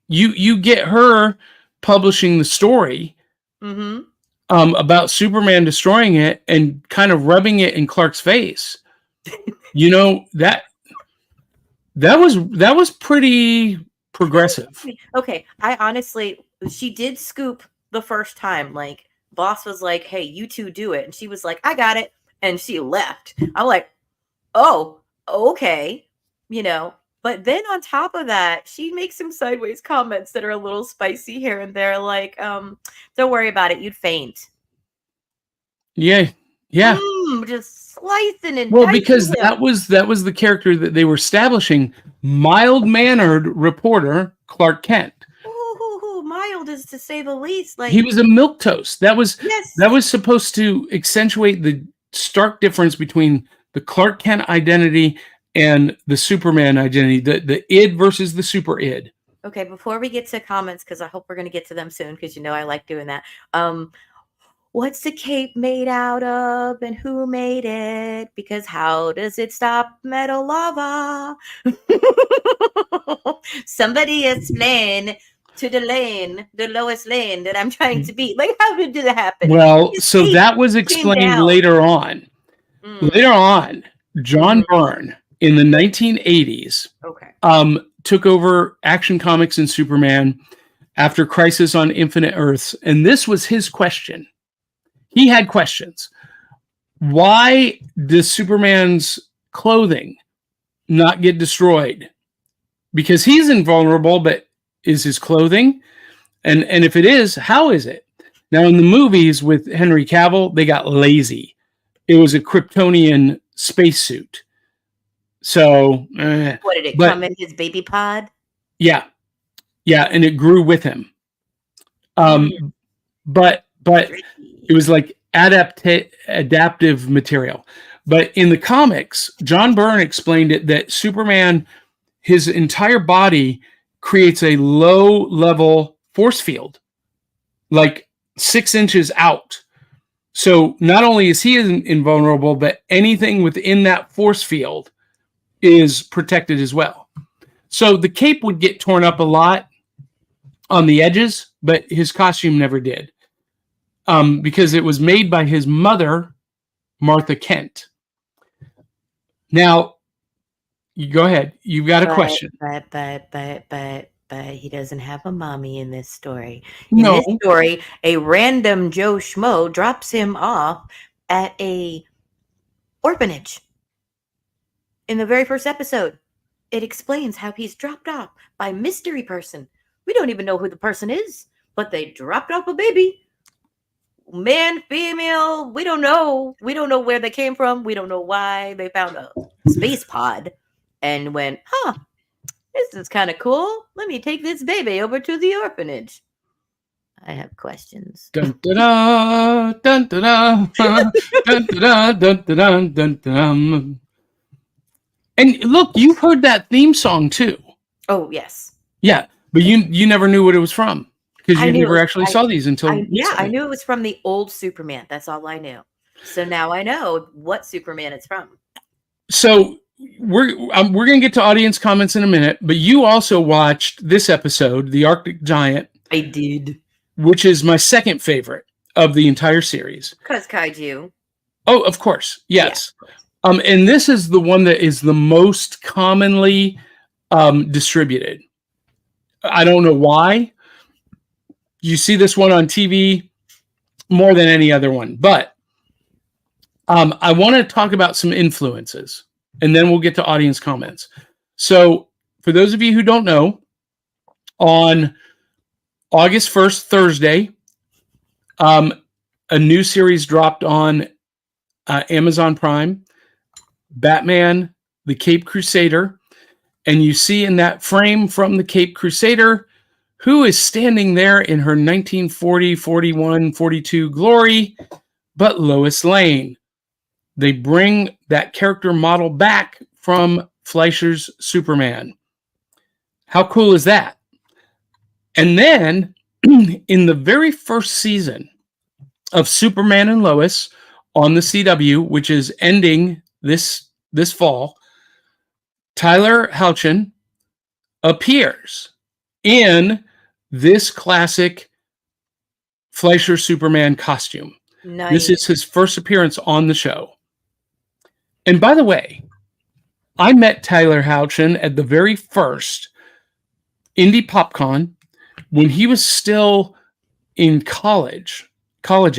You get her publishing the story about Superman destroying it and kind of rubbing it in Clark's face. You know, that was pretty progressive. Okay, she did scoop the first time. Like, boss was like, hey, you two do it. And she was like, I got it. And she left. I'm like, oh, okay. You know, but then on top of that, she makes some sideways comments that are a little spicy here and there. Like, don't worry about it. You'd faint. Yeah. Just slicing and because that was the character that they were establishing. Mild-mannered reporter Clark Kent. Mild is to say the least. Like, he was a milquetoast. That was supposed to accentuate the stark difference between the Clark Kent identity and the Superman identity, the id versus the super id. Okay, before we get to comments, because I hope we're going to get to them soon, because you know I like doing that. What's the cape made out of, and who made it? Because how does it stop metal lava? Somebody explain to the Lois Lane that I'm trying to beat. Like, how did that happen? Well, so that was explained later on. Later on, John Byrne in the 1980s took over Action Comics and Superman after Crisis on Infinite Earths, and this was his question. He had questions. Why does Superman's clothing not get destroyed? Because he's invulnerable, but is his clothing? And if it is, how is it? Now, in the movies with Henry Cavill, they got lazy. It was a Kryptonian spacesuit. So, what did it come in his baby pod? Yeah, and it grew with him. but it was like adaptive material. But in the comics, John Byrne explained it that Superman, his entire body creates a low level force field, like 6 inches out. So not only is he invulnerable, but anything within that force field is protected as well. So the cape would get torn up a lot on the edges, but his costume never did. Because it was made by his mother, Martha Kent. Now, you go ahead. You've got a question. But he doesn't have a mommy in this story. No. In this story, a random Joe Schmo drops him off at a orphanage. In the very first episode, it explains how he's dropped off by a mystery person. We don't even know who the person is, but they dropped off a baby. Man, female, we don't know. We don't know where they came from. We don't know why. They found a space pod and went, this is kind of cool. Let me take this baby over to the orphanage. I have questions. Dun, da, dun, da, dun, dun, da, dun, da, dun, dun, dun. And look, you've heard that theme song too. Oh, yes. Yeah, but you never knew what it was from. Because you never actually saw these until I knew it was from the old Superman. That's all I knew. So now I know what Superman it's from. So we're going to get to audience comments in a minute, but you also watched this episode, The Arctic Giant. I did. Which is my second favorite of the entire series. Because Kaiju. Oh, of course. Yes. Yeah. And this is the one that is the most commonly distributed. I don't know why. You see this one on TV more than any other one. But I want to talk about some influences, and then we'll get to audience comments. So for those of you who don't know, on August 1st, Thursday, a new series dropped on Amazon Prime, Batman, the Caped Crusader. And you see in that frame from the Caped Crusader, who is standing there in her 1940, 41, 42 glory, but Lois Lane. They bring that character model back from Fleischer's Superman. How cool is that? And then, in the very first season of Superman and Lois on the CW, which is ending this fall, Tyler Hoechlin appears in this classic Fleischer Superman costume. Nice. This is his first appearance on the show. And by the way, I met Tyler Hoechlin at the very first Indie PopCon when he was still in college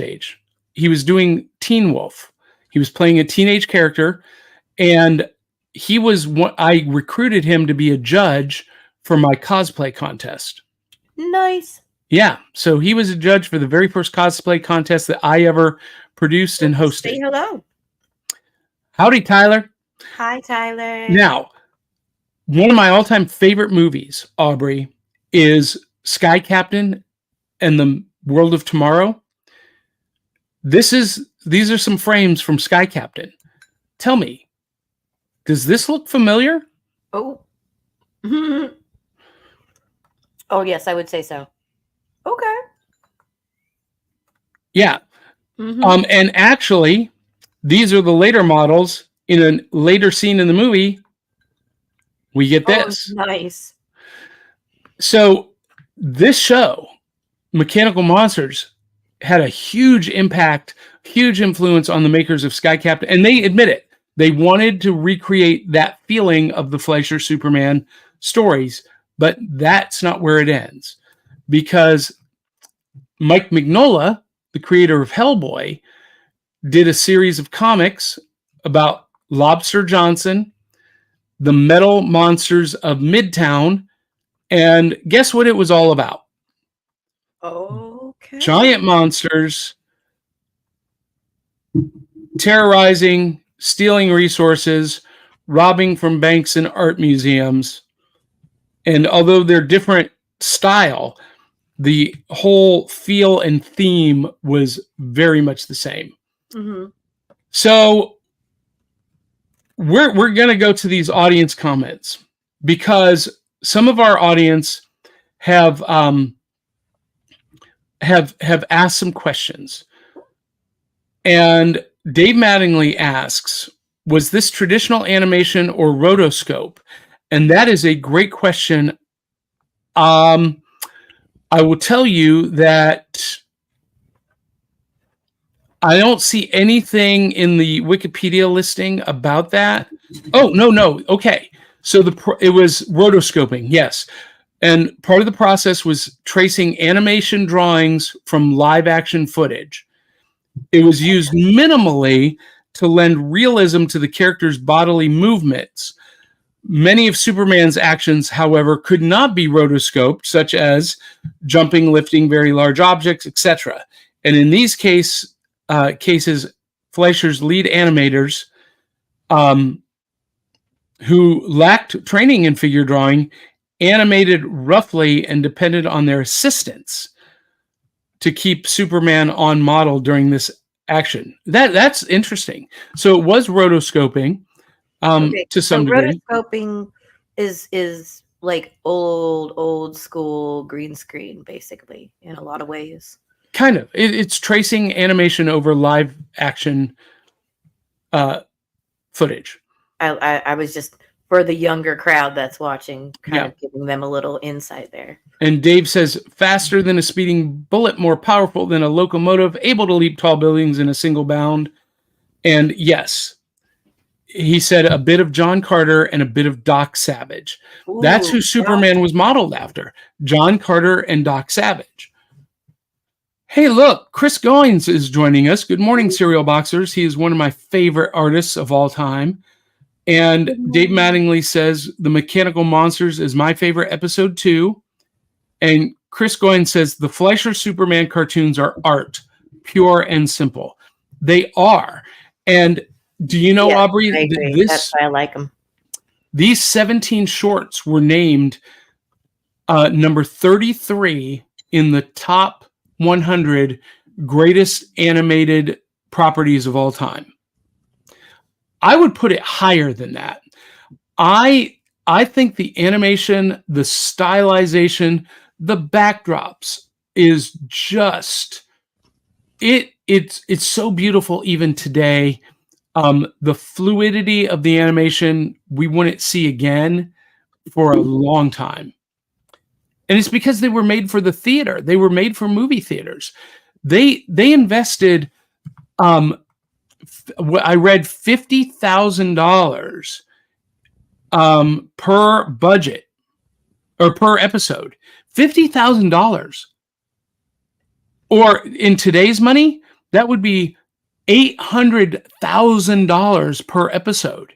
age. He was doing Teen Wolf. He was playing a teenage character, and he was I recruited him to be a judge for my cosplay contest. Nice. Yeah, so he was a judge for the very first cosplay contest that I ever produced and hosted. Say hello. Howdy, Tyler. Hi, Tyler. Now, one of my all-time favorite movies, Aubrey, is Sky Captain and the World of Tomorrow. These are some frames from Sky Captain. Tell me, does this look familiar? Oh. Oh, yes, I would say so. Okay. Yeah. Mm-hmm. And actually, these are the later models. In a later scene in the movie, we get this. Oh, nice. So this show, Mechanical Monsters, had a huge impact, huge influence on the makers of Sky Captain. And they admit it. They wanted to recreate that feeling of the Fleischer Superman stories, but that's not where it ends. Because Mike Mignola, the creator of Hellboy, did a series of comics about Lobster Johnson, the metal monsters of Midtown, and guess what it was all about? Okay. Giant monsters terrorizing, stealing resources, robbing from banks and art museums. And although they're different style, the whole feel and theme was very much the same. Mm-hmm. So we're going to go to these audience comments because some of our audience have asked some questions. And Dave Mattingly asks, was this traditional animation or rotoscope? And that is a great question. I will tell you that I don't see anything in the Wikipedia listing about that. Oh, no. Okay. So it was rotoscoping, yes. And part of the process was tracing animation drawings from live action footage. It was used minimally to lend realism to the character's bodily movements. Many of Superman's actions, however, could not be rotoscoped, such as jumping, lifting very large objects, etc. And in these cases, Fleischer's lead animators, who lacked training in figure drawing, animated roughly and depended on their assistants to keep Superman on model during this action. That's interesting. So it was rotoscoping to some degree. Rotoscoping is like old school green screen, basically, in a lot of ways. Kind of. It's tracing animation over live action footage. I was just, for the younger crowd that's watching, kind of giving them a little insight there. And Dave says, faster than a speeding bullet, more powerful than a locomotive, able to leap tall buildings in a single bound. And yes, he said a bit of John Carter and a bit of Doc Savage. Ooh, that's who Superman was modeled after, John Carter and Doc Savage. Hey, look, Chris Goins is joining us. Good morning, Serial Boxers. He is one of my favorite artists of all time. And Dave Mattingly says, The Mechanical Monsters is my favorite episode too. And Chris Goins says, the Fleischer Superman cartoons are art, pure and simple. They are. And do you know, Aubrey, that's why I like them. These 17 shorts were named number 33 in the top 100 greatest animated properties of all time. I would put it higher than that. I think the animation, the stylization, the backdrops is just it's so beautiful even today. The fluidity of the animation we wouldn't see again for a long time. And it's because they were made for the theater. They were made for movie theaters. They invested I read $50,000 per budget or per episode. $50,000. Or in today's money, that would be $800,000 per episode.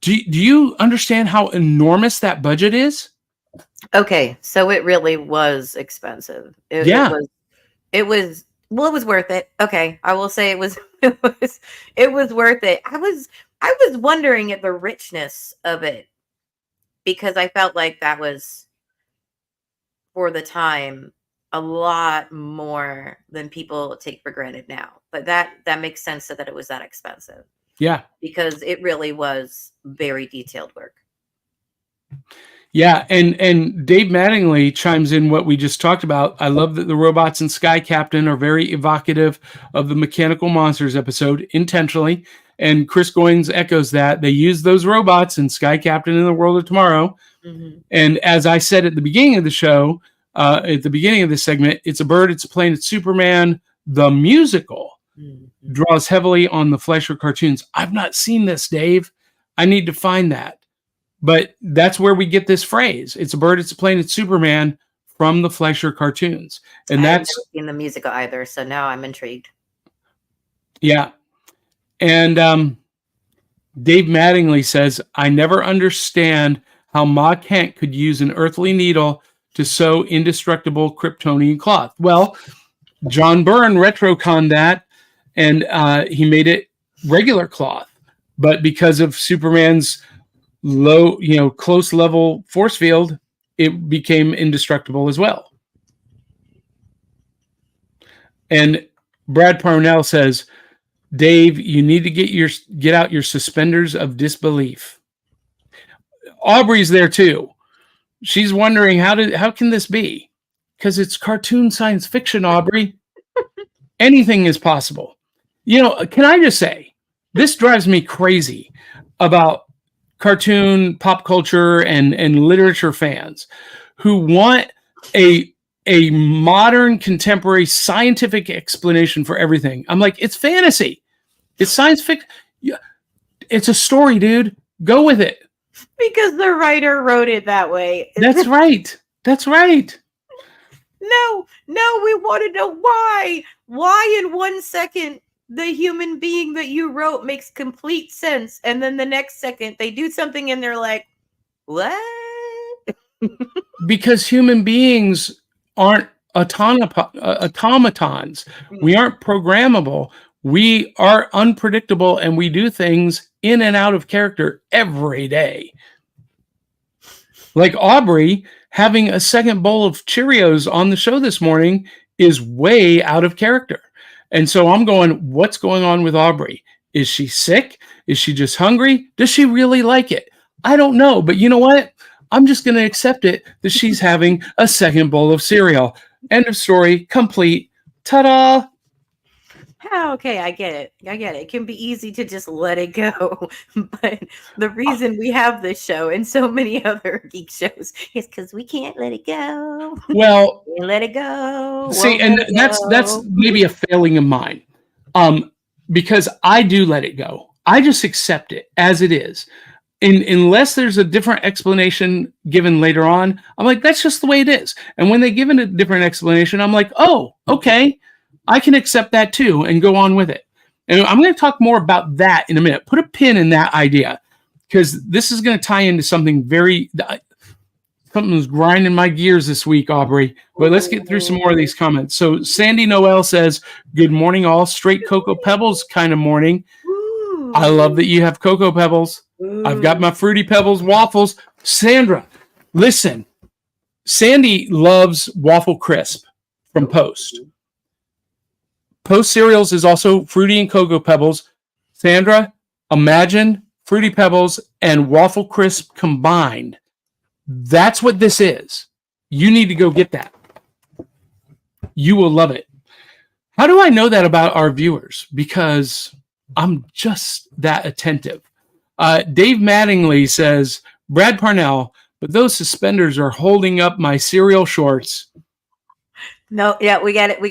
Do you understand how enormous that budget is? Okay, so it really was expensive. It was worth it. Okay, I will say it was worth it. I was wondering at the richness of it, because I felt like that was, for the time, a lot more than people take for granted now. But that makes sense that it was that expensive. Yeah. Because it really was very detailed work. Yeah, and Dave Mattingly chimes in what we just talked about. I love that the robots in Sky Captain are very evocative of the Mechanical Monsters episode, intentionally. And Chris Goins echoes that. They use those robots in Sky Captain in the World of Tomorrow. Mm-hmm. And as I said at the beginning of the show, at the beginning of this segment, It's a Bird, It's a Plane, It's Superman, the musical, mm-hmm. draws heavily on the Fleischer cartoons. I've not seen this, Dave. I need to find that. But that's where we get this phrase. It's a bird, it's a plane, it's Superman, from the Fleischer cartoons. And that's never seen the musical either, so now I'm intrigued. Yeah. And Dave Mattingly says, I never understand how Ma Kent could use an earthly needle to sew indestructible Kryptonian cloth. Well, John Byrne retroconned that, and he made it regular cloth. But because of Superman's low, close level force field, it became indestructible as well. And Brad Parnell says, Dave, you need to get out your suspenders of disbelief. Aubrey's there too. She's wondering how can this be? Because it's cartoon science fiction, Aubrey. Anything is possible. Can I just say, this drives me crazy about cartoon, pop culture, and literature fans who want a modern, contemporary, scientific explanation for everything. I'm like, it's fantasy. It's science fiction. It's a story, dude. Go with it. Because the writer wrote it that way. That's right. That's right. No, we want to know why. Why in 1 second the human being that you wrote makes complete sense, and then the next second they do something and they're like, what? Because human beings aren't automatons. We aren't programmable. We are unpredictable, and we do things in and out of character every day. Like Aubrey having a second bowl of Cheerios on the show this morning is way out of character. And so I'm going, what's going on with Aubrey? Is she sick? Is she just hungry? Does she really like it? I don't know. But you know what? I'm just going to accept it that she's having a second bowl of cereal. End of story. Complete. Ta-da. Okay, I get it. It can be easy to just let it go. But the reason we have this show and so many other geek shows is because we can't let it go. Well, let it go. See, and that's maybe a failing of mine. Because I do let it go. I just accept it as it is. Unless there's a different explanation given later on, I'm like, that's just the way it is. And when they give it a different explanation, I'm like, oh, okay. I can accept that too and go on with it. And I'm going to talk more about that in a minute. Put a pin in that idea, because this is going to tie into something something was grinding my gears this week, Aubrey. But let's get through some more of these comments. So Sandy Noel says, good morning, all. Straight Cocoa Pebbles kind of morning. Ooh. I love that you have Cocoa Pebbles. Ooh. I've got my Fruity Pebbles waffles. Sandra, listen. Sandy loves Waffle Crisp from Post. Post cereals is also Fruity and Cocoa Pebbles. Sandra, imagine Fruity Pebbles and Waffle Crisp combined. That's what this is. You need to go get that. You will love it. How do I know that about our viewers? Because I'm just that attentive. Dave Mattingly says, Brad Parnell, but those suspenders are holding up my cereal shorts. No, yeah, we got it.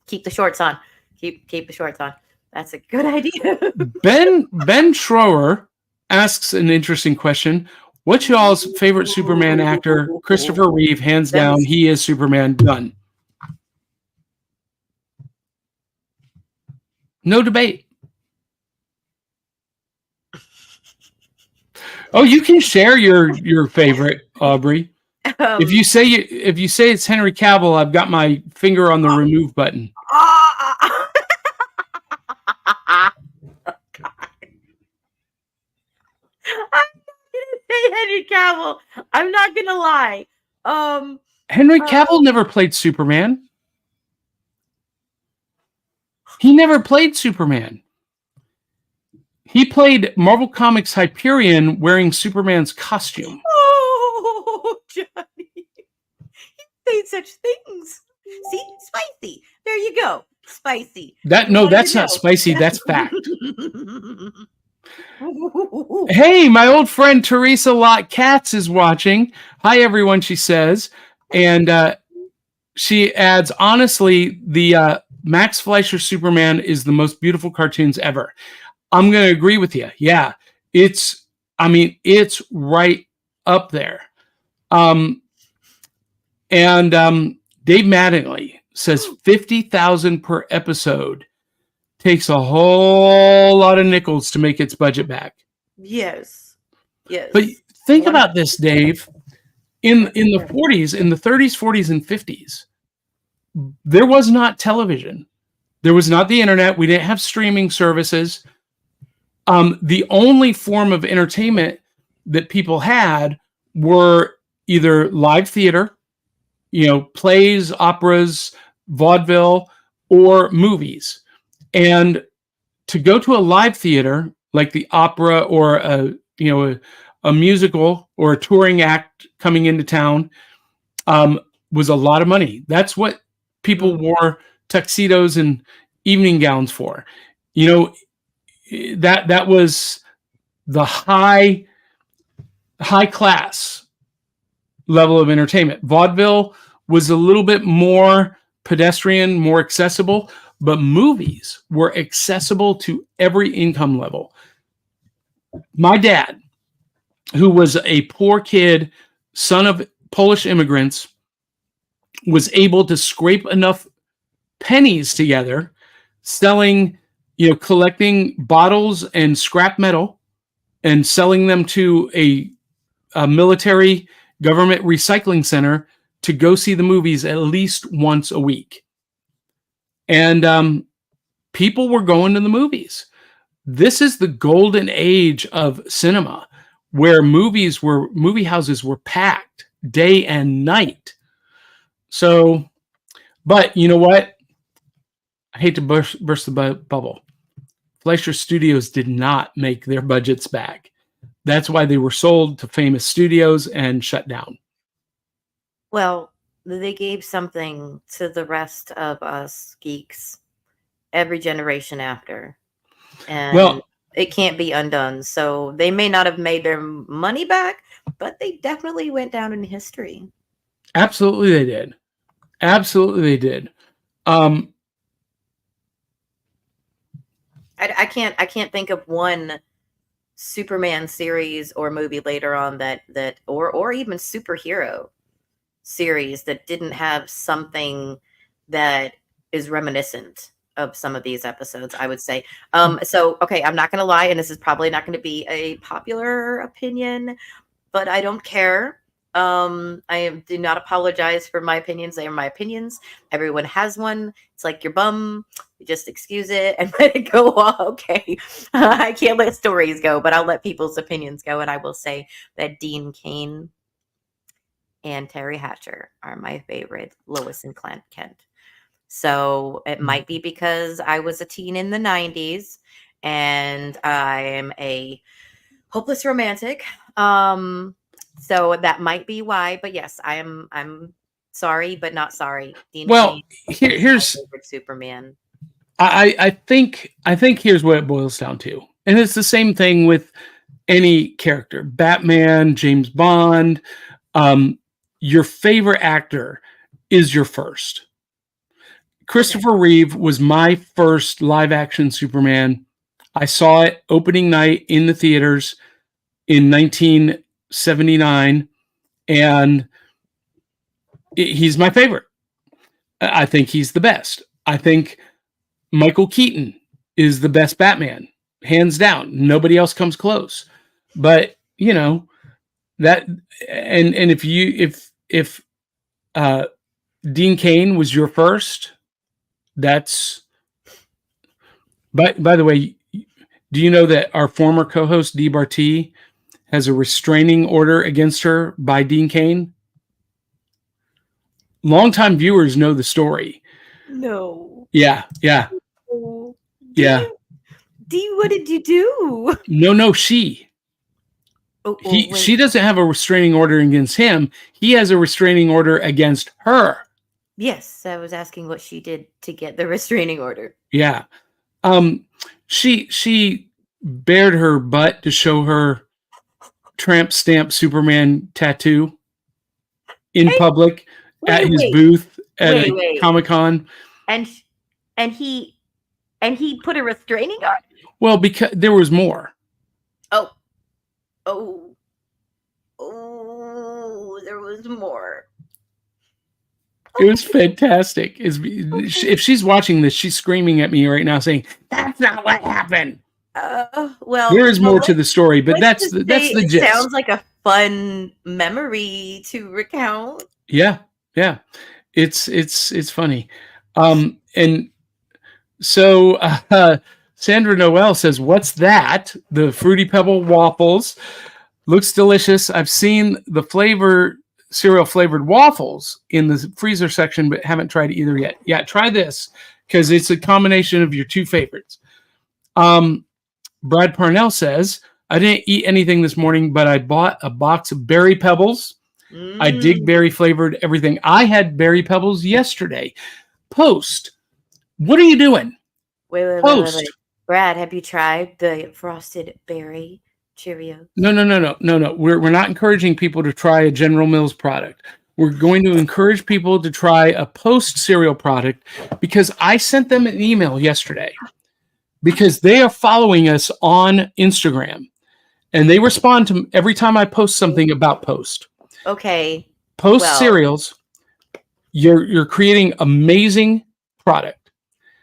Keep the shorts on. Keep the shorts on. That's a good idea. Ben Schroer asks an interesting question. What's y'all's favorite Superman actor? Christopher Reeve, hands down. He is Superman. Done. No debate. Oh, you can share your favorite, Aubrey. If you say it's Henry Cavill, I've got my finger on the remove button. Oh, God. I'm not gonna say Henry Cavill. I'm not gonna lie. Henry Cavill never played Superman. He never played Superman. He played Marvel Comics Hyperion wearing Superman's costume. Oh, Johnny. He said such things. See? Spicy. There you go. Spicy. That's not spicy. That's fact. Hey, my old friend Teresa Lott Katz is watching. Hi, everyone, she says. And she adds, honestly, the Max Fleischer Superman is the most beautiful cartoons ever. I'm going to agree with you. Yeah, it's right up there. Dave Mattingly says 50,000 per episode takes a whole lot of nickels to make its budget back. Yes. But think about this, Dave. In the 40s, in the 30s, 40s, and 50s, there was not television. There was not the internet. We didn't have streaming services. The only form of entertainment that people had were either live theater, plays, operas, vaudeville, or movies. And to go to a live theater like the opera or a musical or a touring act coming into town was a lot of money. That's what people wore tuxedos and evening gowns for. That was the high class level of entertainment. Vaudeville was a little bit more pedestrian, more accessible, but movies were accessible to every income level. My dad, who was a poor kid, son of Polish immigrants, was able to scrape enough pennies together, selling, collecting bottles and scrap metal and selling them to a military government recycling center to go see the movies at least once a week. And people were going to the movies. This is the golden age of cinema, where movie houses were packed day and night. So, but you know what? I hate to burst the bubble. Fleischer Studios did not make their budgets back. That's why they were sold to famous studios and shut down. Well, they gave something to the rest of us geeks every generation after. And it can't be undone. So they may not have made their money back, but they definitely went down in history. Absolutely they did. Absolutely they did. I can't think of one Superman series or movie later on that or even superhero series that didn't have something that is reminiscent of some of these episodes, I would say. So, okay, I'm not going to lie, and this is probably not going to be a popular opinion, but I don't care. Do not apologize for my opinions. They are my opinions. Everyone has one. It's like your bum. You just excuse it and let it go. Okay. I can't let stories go, but I'll let people's opinions go. And I will say that Dean Cain and Terry Hatcher are my favorite Lois and Clark Kent. So it might be because I was a teen in the 90s and I am a hopeless romantic. So that might be why, but yes, I'm sorry, but not sorry. Dean Cain, here's my favorite Superman. I think here's what it boils down to. And it's the same thing with any character. Batman, James Bond, your favorite actor is your first. Christopher Reeve was my first live action Superman. I saw it opening night in the theaters in 1979, and he's my favorite. I think he's the best. I think Michael Keaton is the best Batman, hands down. Nobody else comes close. But that, and if Dean Cain was your first, that's. By the way, do you know that our former co-host Dee Barty has a restraining order against her by Dean Cain? Longtime viewers know the story. No. Yeah. Oh, Yeah. Dee, what did you do? No, she. She doesn't have a restraining order against him. He has a restraining order against her. Yes, I was asking what she did to get the restraining order. Yeah. She bared her butt to show her tramp stamp Superman tattoo in public at his booth at a Comic-Con. And he put a restraining order? Well, because there was more. Oh, there was more. It was fantastic. If she's watching this, she's screaming at me right now saying, "That's not what happened." Well, there is more to the story, but that's the gist. It sounds like a fun memory to recount. Yeah. It's funny. And so Sandra Noel says, "What's that? The Fruity Pebble waffles looks delicious. I've seen the flavor cereal flavored waffles in the freezer section, but haven't tried either yet. Yeah, try this because it's a combination of your two favorites. Brad Parnell says, I didn't eat anything this morning, but I bought a box of berry pebbles. I dig berry flavored everything. I had berry pebbles yesterday. Post, what are you doing? Wait. Brad, have you tried the frosted berry Cheerios? No. We're not encouraging people to try a General Mills product. We're going to encourage people to try a Post cereal product because I sent them an email yesterday because they are following us on Instagram and they respond to every time I post something about Post. Okay. Post cereals, you're creating amazing product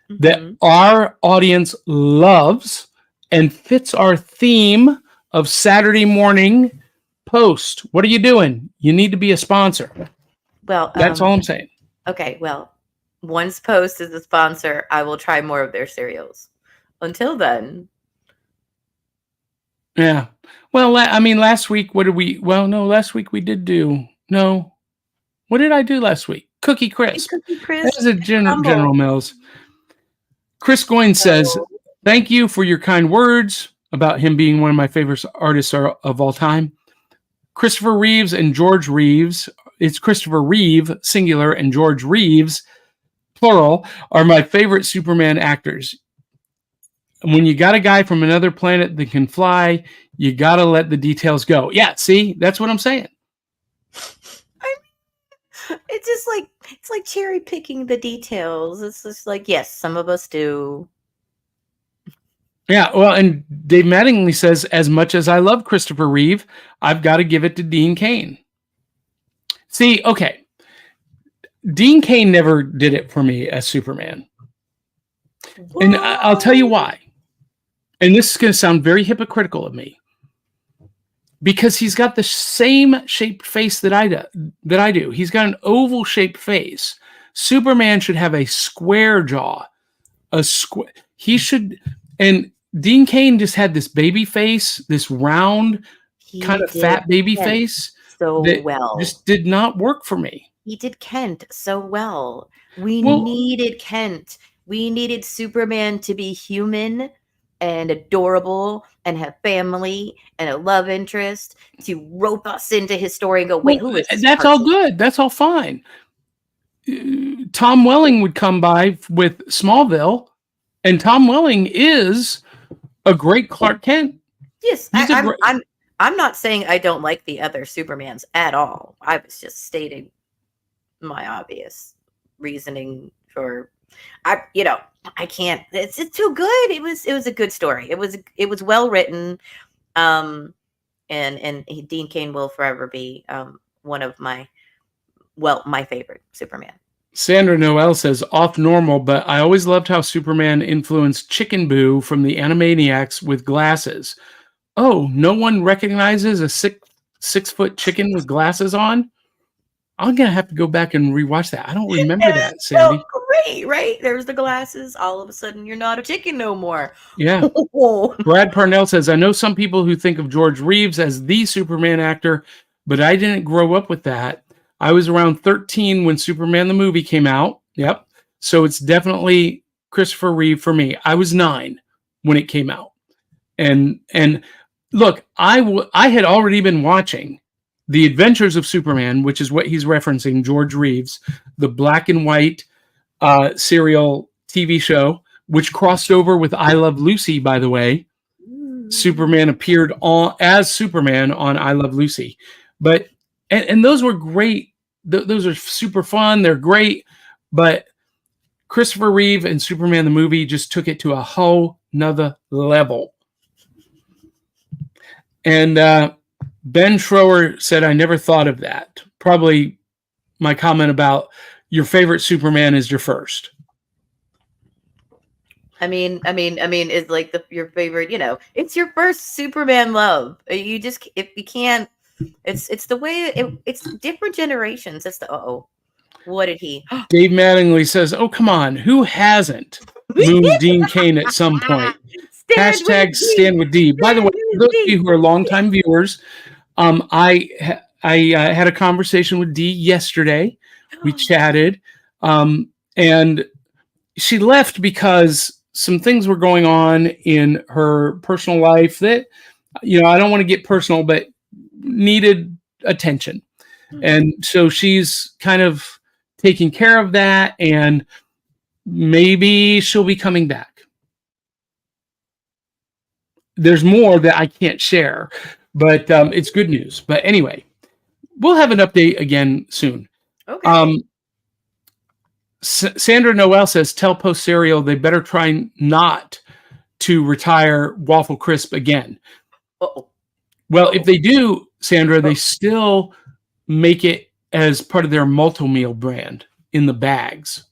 that our audience loves and fits our theme of Saturday morning Post. What are you doing? You need to be a sponsor. Well, that's all I'm saying. Okay, well, once Post is a sponsor, I will try more of their cereals. Until then. Yeah. Well, I mean, last week, last week we did do, what did I do last week? Cookie Crisp. That was a General Mills. Chris Goins says, thank you for your kind words about him being one of my favorite artists of all time. Christopher Reeves and George Reeves, it's Christopher Reeve, singular, and George Reeves, plural, are my favorite Superman actors. When you got a guy from another planet that can fly, you got to let the details go. Yeah, see, that's what I'm saying. It's just like, it's like cherry picking the details. It's just like, yes, some of us do. Yeah, well, and Dave Mattingly says, as much as I love Christopher Reeve, I've got to give it to Dean Cain. See, okay. Dean Cain never did it for me as Superman. What? And I'll tell you why. And this is going to sound very hypocritical of me. Because he's got the same shaped face that I do. He's got an oval shaped face. Superman should have a square jaw. He should, and Dean Cain just had this baby face, this round, kind of fat baby face. So well. Just did not work for me. He did Kent so well. We needed Kent. We needed Superman to be human and adorable and have family and a love interest to rope us into his story and go, wait, who is this That's person? all good. That's all fine. Tom Welling would come by with Smallville, and Tom Welling is a great Clark Kent. Yes, I'm not saying I don't like the other Supermans at all. I was just stating my obvious reasoning for I can't. It's too good. It was a good story. It was well written, and Dean Cain will forever be one of my favorite Superman. Sandra Noel says, off normal, but I always loved how Superman influenced Chicken Boo from the Animaniacs with glasses. Oh, no one recognizes a 6-foot chicken with glasses on? I'm going to have to go back and rewatch that. I don't remember that, Sandy. So great, right? There's the glasses. All of a sudden, you're not a chicken no more. Yeah. Brad Parnell says, I know some people who think of George Reeves as the Superman actor, but I didn't grow up with that. I was around 13 when Superman the movie came out. Yep. So it's definitely Christopher Reeve for me. I was 9 when it came out. And look, I had already been watching The Adventures of Superman, which is what he's referencing, George Reeves, the black and white serial TV show, which crossed over with I Love Lucy, by the way. Superman appeared as Superman on I Love Lucy. But and those were great. Those are super fun. They're great. But Christopher Reeve and Superman the movie just took it to a whole nother level. And Ben Schroer said, I never thought of that. Probably my comment about your favorite Superman is your first. I mean, it's like your favorite, it's your first Superman love. You just, if you can't, it's the way it's different generations. It's what did he? Dave Mattingly says, oh, come on. Who hasn't moved Dean Cain at some point? Hashtag stand with D. By the way, for those of you who are longtime viewers, I I had a conversation with Dee yesterday. We chatted, and she left because some things were going on in her personal life that, I don't want to get personal, but needed attention. And so she's kind of taking care of that, and maybe she'll be coming back. There's more that I can't share, but it's good news. But anyway, we'll have an update again soon. Okay. Sandra Noel says, tell Post Cereal they better try not to retire Waffle Crisp again. Uh-oh. Well, if they do, Sandra, they still make it as part of their multi-meal brand in the bags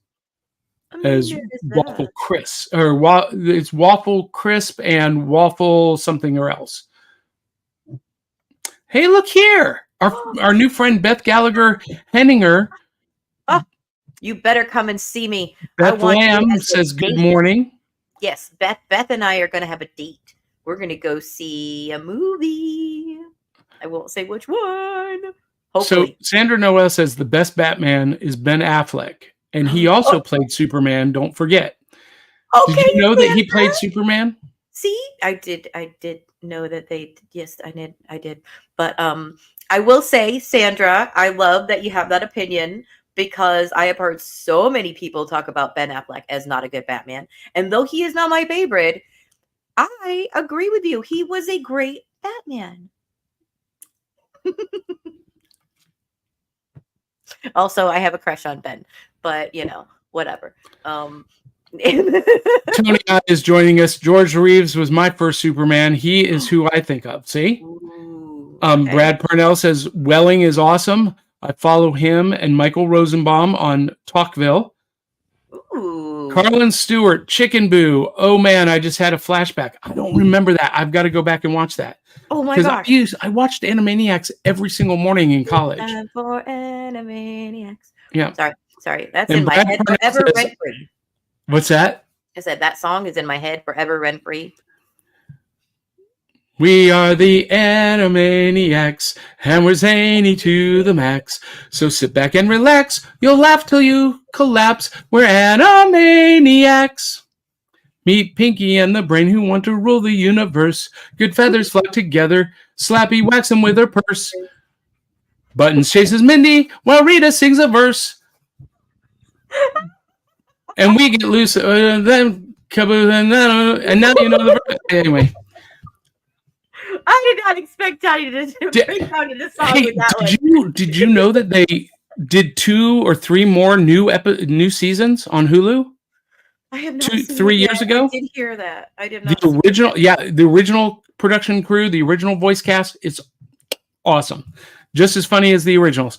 as Waffle Crisp, or it's Waffle Crisp and Waffle something or else. Hey, look here. Our new friend Beth Gallagher Henninger. Oh, you better come and see me. Beth Lamb says good morning. Yes, Beth and I are going to have a date. We're going to go see a movie. I won't say which one. Hopefully. So Sandra Noel says the best Batman is Ben Affleck, and he also played Superman. Don't forget. Okay, did you know that he played Superman? See, I did know that they. Yes, I did. But I will say, Sandra, I love that you have that opinion, because I have heard so many people talk about Ben Affleck as not a good Batman, and though he is not my favorite, I agree with you. He was a great Batman. Also, I have a crush on Ben, but whatever. Tony is joining us. George Reeves was my first Superman. He is who I think of. See? Ooh, okay. Brad Parnell says Welling is awesome. I follow him and Michael Rosenbaum on Talkville. Ooh. Carlin Stewart, Chicken Boo. Oh man, I just had a flashback. I don't remember that. I've got to go back and watch that. Oh my gosh. I watched Animaniacs every single morning in college. Time for Animaniacs. Yeah. Sorry. That's in my head forever rent free. What's that? I said that song is in my head forever rent free. We are the Animaniacs, and we're zany to the max. So sit back and relax. You'll laugh till you collapse. We're Animaniacs. Meet Pinky and the Brain who want to rule the universe. Good feathers flock together. Slappy whacks him with her purse. Buttons chases Mindy while Rita sings a verse. And we get loose. Then and now you know the verse. Anyway. I did not expect Tiny to break down into song with that one. Did you know that they did 2 or 3 more new seasons on Hulu? I have not seen 3 years ago. I did hear that. I did not. The original production crew, the original voice cast, it's awesome. Just as funny as the originals.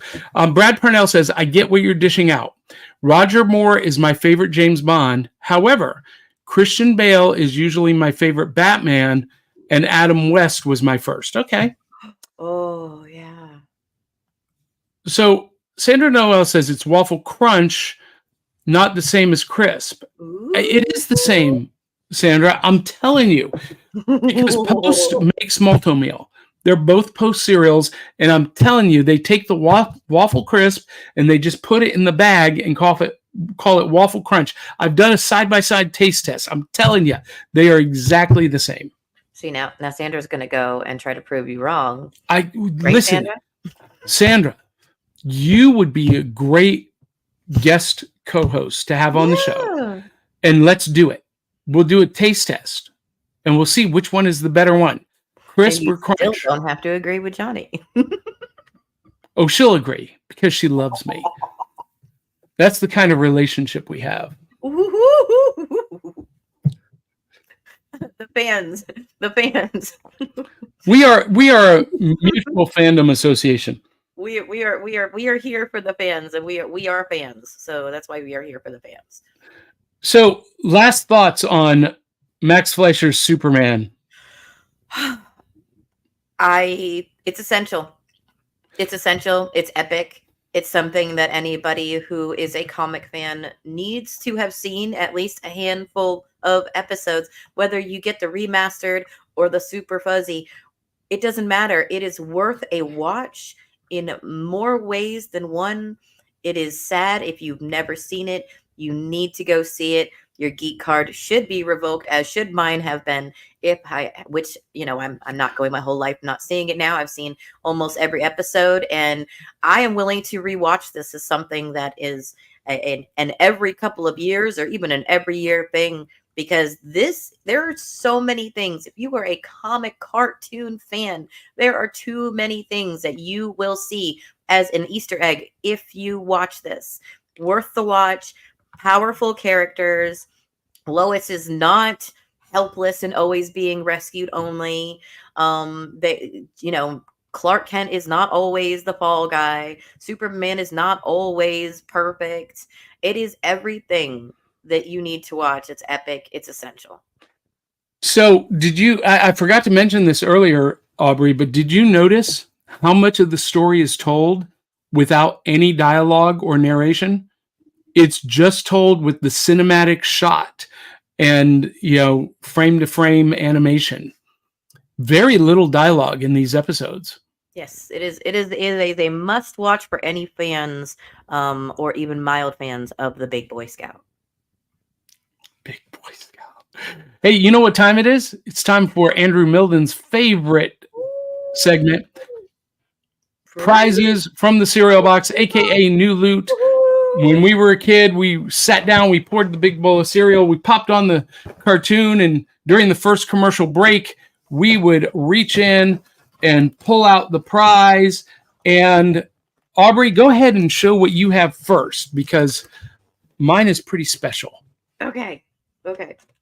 Brad Parnell says, I get what you're dishing out. Roger Moore is my favorite James Bond. However, Christian Bale is usually my favorite Batman, and Adam West was my first. Okay. Oh, yeah. So Sandra Noel says it's Waffle Crunch, not the same as Crisp. Ooh. It is the same, Sandra. I'm telling you. Because Post makes multi-meal. They're both Post cereals, and I'm telling you, they take the Waffle Crisp and they just put it in the bag and call it Waffle Crunch. I've done a side-by-side taste test. I'm telling you, they are exactly the same. See, now Sandra's going to go and try to prove you wrong. Listen, Sandra, you would be a great guest co-host to have on the show. And let's do it. We'll do a taste test, and we'll see which one is the better one. Crisp or Crunch? Still don't have to agree with Johnny. Oh, she'll agree because she loves me. That's the kind of relationship we have. The fans. We are a mutual fandom association. We are here for the fans, and we are fans. So that's why we are here for the fans. So, last thoughts on Max Fleischer's Superman. It's essential. It's epic. It's something that anybody who is a comic fan needs to have seen at least a handful of episodes, whether you get the remastered or the super fuzzy. It doesn't matter. It is worth a watch. in more ways than one. It is sad. If you've never seen it, you need to go see it. Your geek card should be revoked, as should mine have been. Which I'm not going my whole life not seeing it now. I've seen almost every episode, and I am willing to rewatch this as something that is an every couple of years or even an every year thing, because there are so many things. If you are a comic cartoon fan, there are too many things that you will see as an Easter egg if you watch this. Worth the watch. Powerful characters. Lois is not helpless and always being rescued only. Clark Kent is not always the fall guy. Superman is not always perfect. It is everything that you need to watch. It's epic. It's essential. So I forgot to mention this earlier, Aubrey, but did you notice how much of the story is told without any dialogue or narration? It's just told with the cinematic shot and, frame to frame animation. Very little dialogue in these episodes. Yes, it is a must watch for any fans, or even mild fans of the Big Boy Scout. Big Boy Scout. Hey, you know what time it is? It's time for Andrew Milden's favorite segment. Prizes from the cereal box, aka new loot. When we were a kid, we sat down, we poured the big bowl of cereal, we popped on the cartoon, and during the first commercial break, we would reach in and pull out the prize. And Aubrey, go ahead and show what you have first, because mine is pretty special. Okay.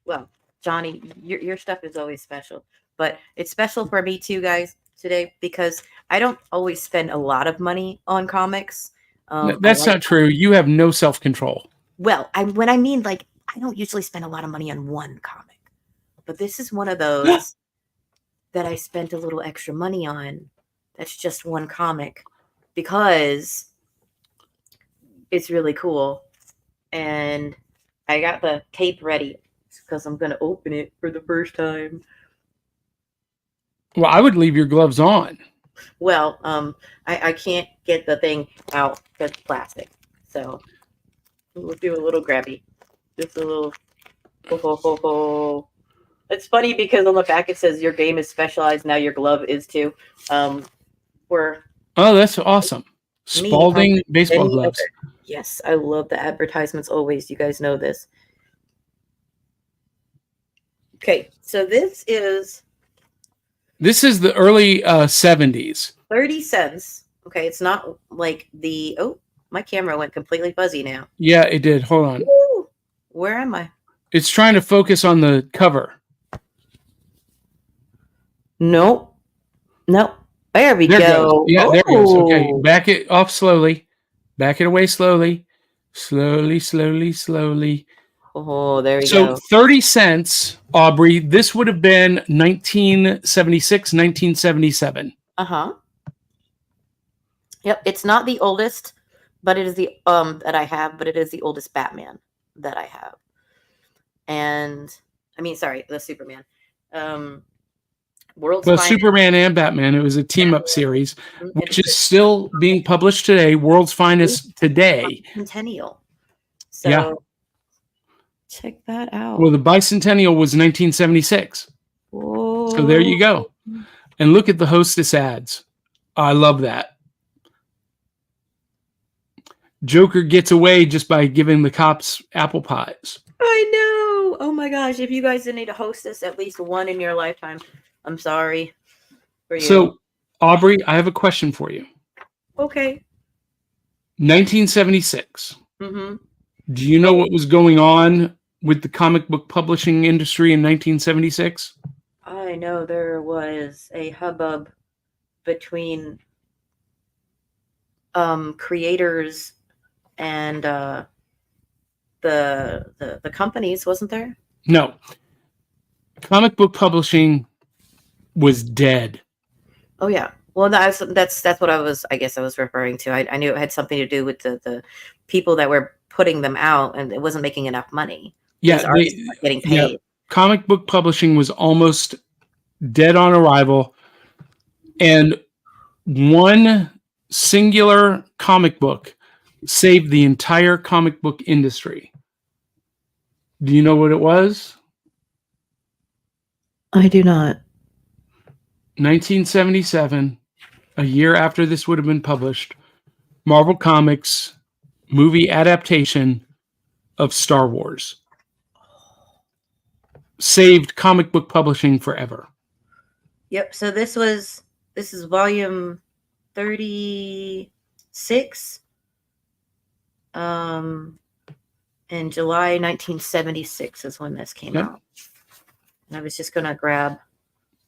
Well, Johnny, your stuff is always special, but it's special for me too, guys, today, because I don't always spend a lot of money on comics. That's not true. You have no self-control. Well, I don't usually spend a lot of money on one comic, but this is one of those that I spent a little extra money on. That's just one comic because it's really cool. And I got the tape ready because I'm going to open it for the first time. Well, I would leave your gloves on. Well, I can't get the thing out because it's plastic. So we'll do a little grabby. Just a little. It's funny because on the back it says your game is specialized. Now your glove is too. Oh, that's awesome. Spalding baseball gloves. Yes, I love the advertisements always. You guys know this. Okay, so this is the early 70s. 30 cents. Okay, it's not like my camera went completely fuzzy now. Yeah, it did. Hold on. Woo! Where am I? It's trying to focus on the cover. Nope. There we go. Yeah, there it goes. Okay, back it off slowly. Back it away slowly. Slowly. Oh, there you So go. 30 cents, Aubrey. This would have been 1976, 1977. Uh-huh. Yep, it's not the oldest, but it is the that I have, but it is the oldest Batman that I have. And the Superman. World's Finest. Superman and Batman. It was a team-up series, which is still being published today. World's Finest today. Centennial. So check that out. Well, the bicentennial was 1976. Whoa. So there you go. And look at the Hostess ads. I love that. Joker gets away just by giving the cops apple pies. I know. Oh my gosh. If you guys didn't need a Hostess at least one in your lifetime, I'm sorry for you. So, Aubrey, I have a question for you. Okay. 1976. Mm-hmm. Do you know what was going on with the comic book publishing industry in 1976? I know there was a hubbub between creators and the companies, wasn't there? No. Comic book publishing was dead. Oh yeah. Well, that's what I was referring to. I knew it had something to do with the people that were putting them out, and it wasn't making enough money. Yeah, artists weren't getting paid. Yeah, comic book publishing was almost dead on arrival, and one singular comic book saved the entire comic book industry. Do you know what it was? I do not. 1977, a year after this would have been published, Marvel Comics movie adaptation of Star Wars saved comic book publishing forever. Yep. So this is volume 36. In July 1976 is when this came out. And I was just going to grab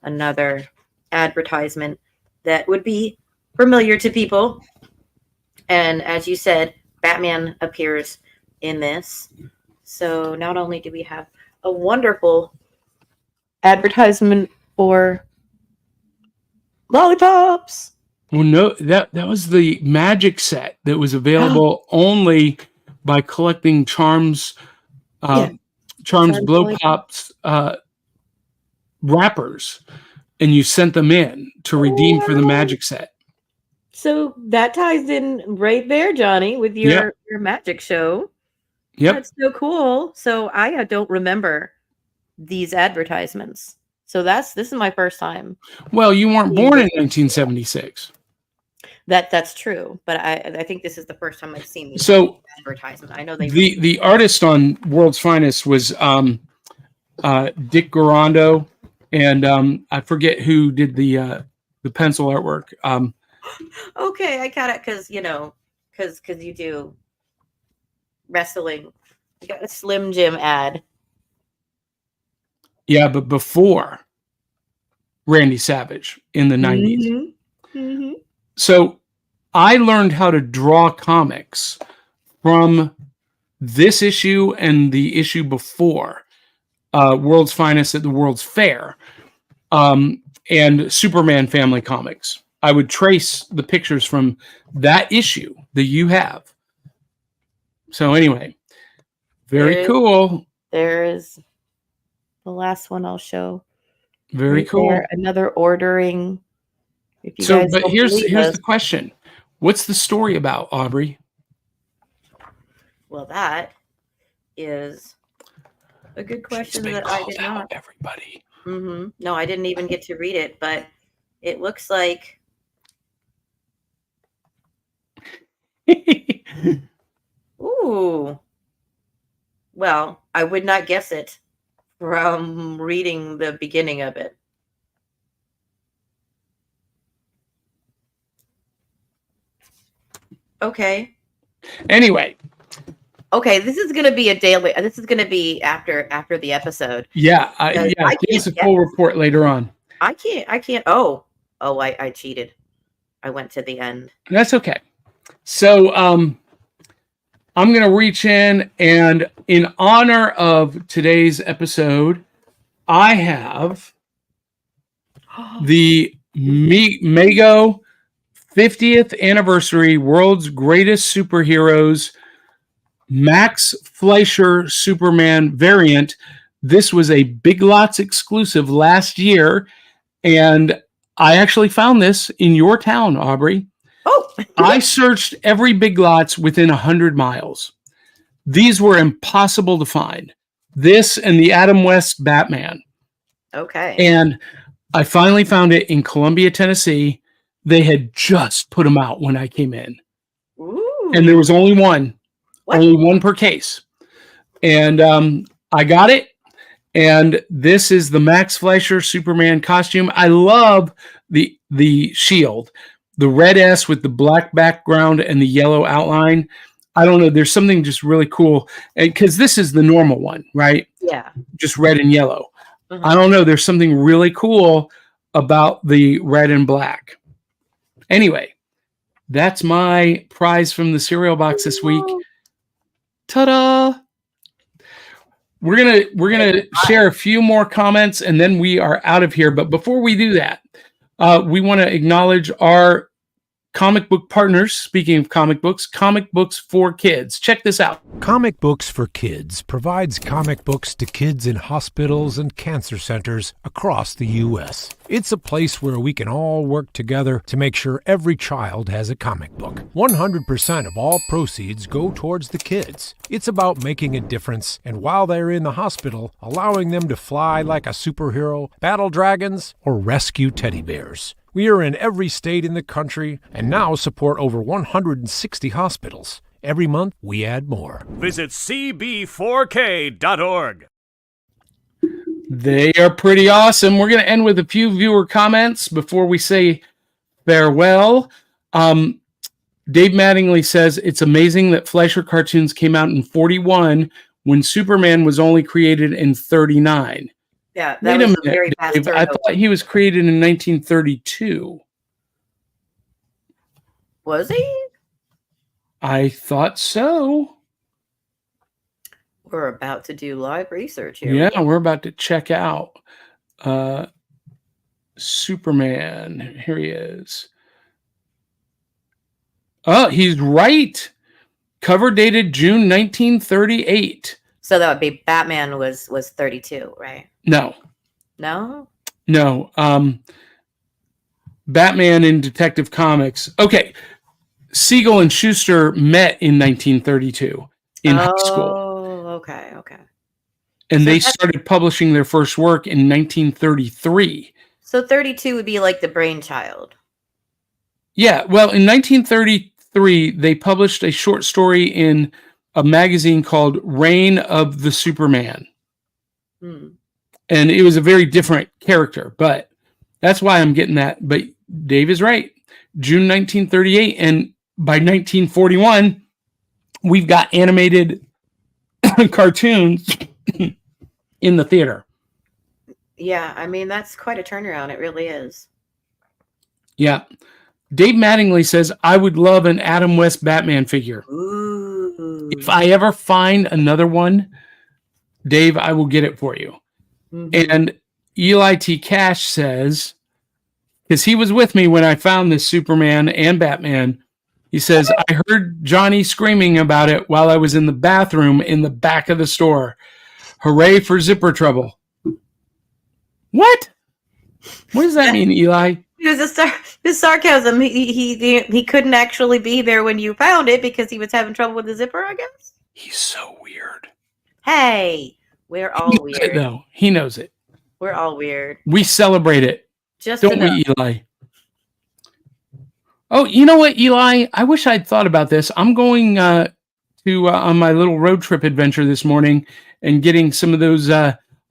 another advertisement that would be familiar to people. And as you said, Batman appears in this. So not only do we have a wonderful advertisement for lollipops. Well, no, that was the magic set that was available only by collecting Charms Blow Pops wrappers, and you sent them in to redeem for the magic set. So that ties in right there, Johnny, with your magic show. Yep. That's so cool. So I don't remember these advertisements. So this is my first time. Well, you weren't born in 1976. That's true, but I think this is the first time I've seen these advertisements. I know the artist on World's Finest was Dick Garando, and I forget who did the pencil artwork. Okay, I got it because you do wrestling. You got a Slim Jim ad. Yeah, but before Randy Savage in the 90s. Mm-hmm. So I learned how to draw comics from this issue and the issue before World's Finest at the World's Fair and Superman Family Comics. I would trace the pictures from that issue that you have. So anyway, very cool. There is the last one I'll show. Very right cool. There, another ordering. But here's the question. What's the story about, Aubrey? Well, that is a good question that I did not. Everybody. Mm-hmm. No, I didn't even get to read it, but it looks like. Ooh. Well, I would not guess it from reading the beginning of it. Okay. Anyway. Okay, this is going to be a daily. This is going to be after the episode. Yeah, give us a full report later on. I can't. Oh, I cheated. I went to the end. That's okay. So, I'm going to reach in, and in honor of today's episode, I have the Mego 50th anniversary World's Greatest Superheroes Max Fleischer Superman variant. This was a Big Lots exclusive last year, and I actually found this in your town, Aubrey. Oh, I searched every Big Lots within 100 miles. These were impossible to find. This and the Adam West Batman. Okay. And I finally found it in Columbia, Tennessee. They had just put them out when I came in. Ooh. And there was only one. What? Only one per case. And I got it. And this is the Max Fleischer Superman costume. I love the shield. The red S with the black background and the yellow outline. I don't know. There's something just really cool. Because this is the normal one, right? Yeah. Just red and yellow. Uh-huh. I don't know. There's something really cool about the red and black. Anyway, that's my prize from the cereal box this week. Ta-da! We're gonna share a few more comments and then we are out of here. But before we do that, we want to acknowledge our comic book partners. Speaking of comic books for kids. Check this out. Comic Books for Kids provides comic books to kids in hospitals and cancer centers across the U.S. It's a place where we can all work together to make sure every child has a comic book. 100% of all proceeds go towards the kids. It's about making a difference, and while they're in the hospital, allowing them to fly like a superhero, battle dragons, or rescue teddy bears. We are in every state in the country and now support over 160 hospitals. Every month, we add more. Visit cb4k.org. They are pretty awesome. We're going to end with a few viewer comments before we say farewell. Dave Mattingly says, it's amazing that Fleischer cartoons came out in 41 when Superman was only created in 39. Yeah, that was a very fast Dave. I thought he was created in 1932. Was he? I thought so. We're about to do live research here. Yeah, we're about to check out Superman. Here he is. Oh, he's right. Cover dated June 1938. So that would be Batman was 32, right? No. No? No. Batman in Detective Comics. Okay. Siegel and Schuster met in 1932 in high school. Oh, okay. And So they started publishing their first work in 1933. So 32 would be like the brainchild. Yeah. Well, in 1933, they published a short story in a magazine called Reign of the Superman. And it was a very different character, but that's why I'm getting that. But Dave is right. June 1938. And by 1941, we've got animated cartoons in the theater. Yeah, I mean, that's quite a turnaround. It really is. Yeah. Dave Mattingly says, I would love an Adam West Batman figure. Ooh. If I ever find another one, Dave, I will get it for you. And Eli T. Cash says, because he was with me when I found this Superman and Batman, he says, I heard Johnny screaming about it while I was in the bathroom in the back of the store. Hooray for zipper trouble. What? What does that mean, Eli? It was his sarcasm. He couldn't actually be there when you found it because he was having trouble with the zipper, I guess. He's so weird. Hey, we're all weird. No, he knows it. We're all weird. We celebrate it. Don't enough. we, Eli? Oh, you know what, Eli? I wish I'd thought about this. I'm going to on my little road trip adventure this morning and getting some of those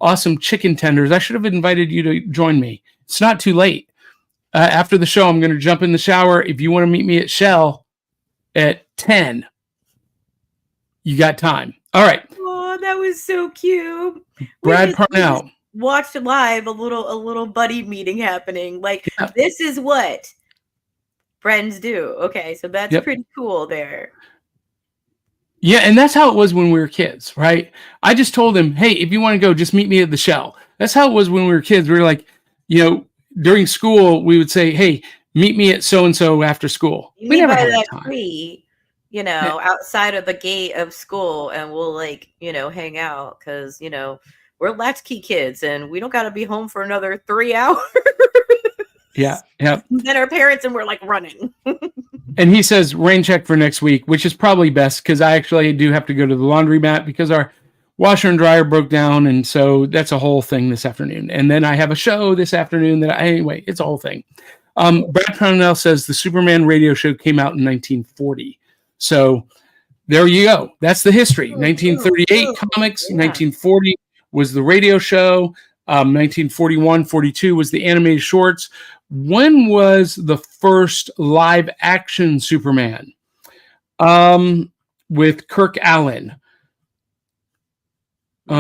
awesome chicken tenders. I should have invited you to join me. It's not too late. After the show, I'm going to jump in the shower. If you want to meet me at Shell at 10, you got time. All right. Oh, that was so cute. Brad Parnell. Watched live a little buddy meeting happening. Like, This is what friends do. Okay, so that's pretty cool there. Yeah, and that's how it was when we were kids, right? I just told him, hey, if you want to go, just meet me at the Shell. That's how it was when we were kids. We were like, during school, we would say, hey, meet me at so-and-so after school. We never had that tree, outside of the gate of school, and we'll hang out because, we're latchkey kids and we don't got to be home for another 3 hours. Yeah. Then our parents and we're like running. And he says rain check for next week, which is probably best because I actually do have to go to the laundromat because our washer and dryer broke down. And so that's a whole thing this afternoon. And then I have a show this afternoon anyway, it's a whole thing. Brad Parnell says the Superman radio show came out in 1940. So there you go. That's the history. 1938 comics, 1940 was the radio show. 1941-42 was the animated shorts. When was the first live action Superman? With Kirk Allen. Really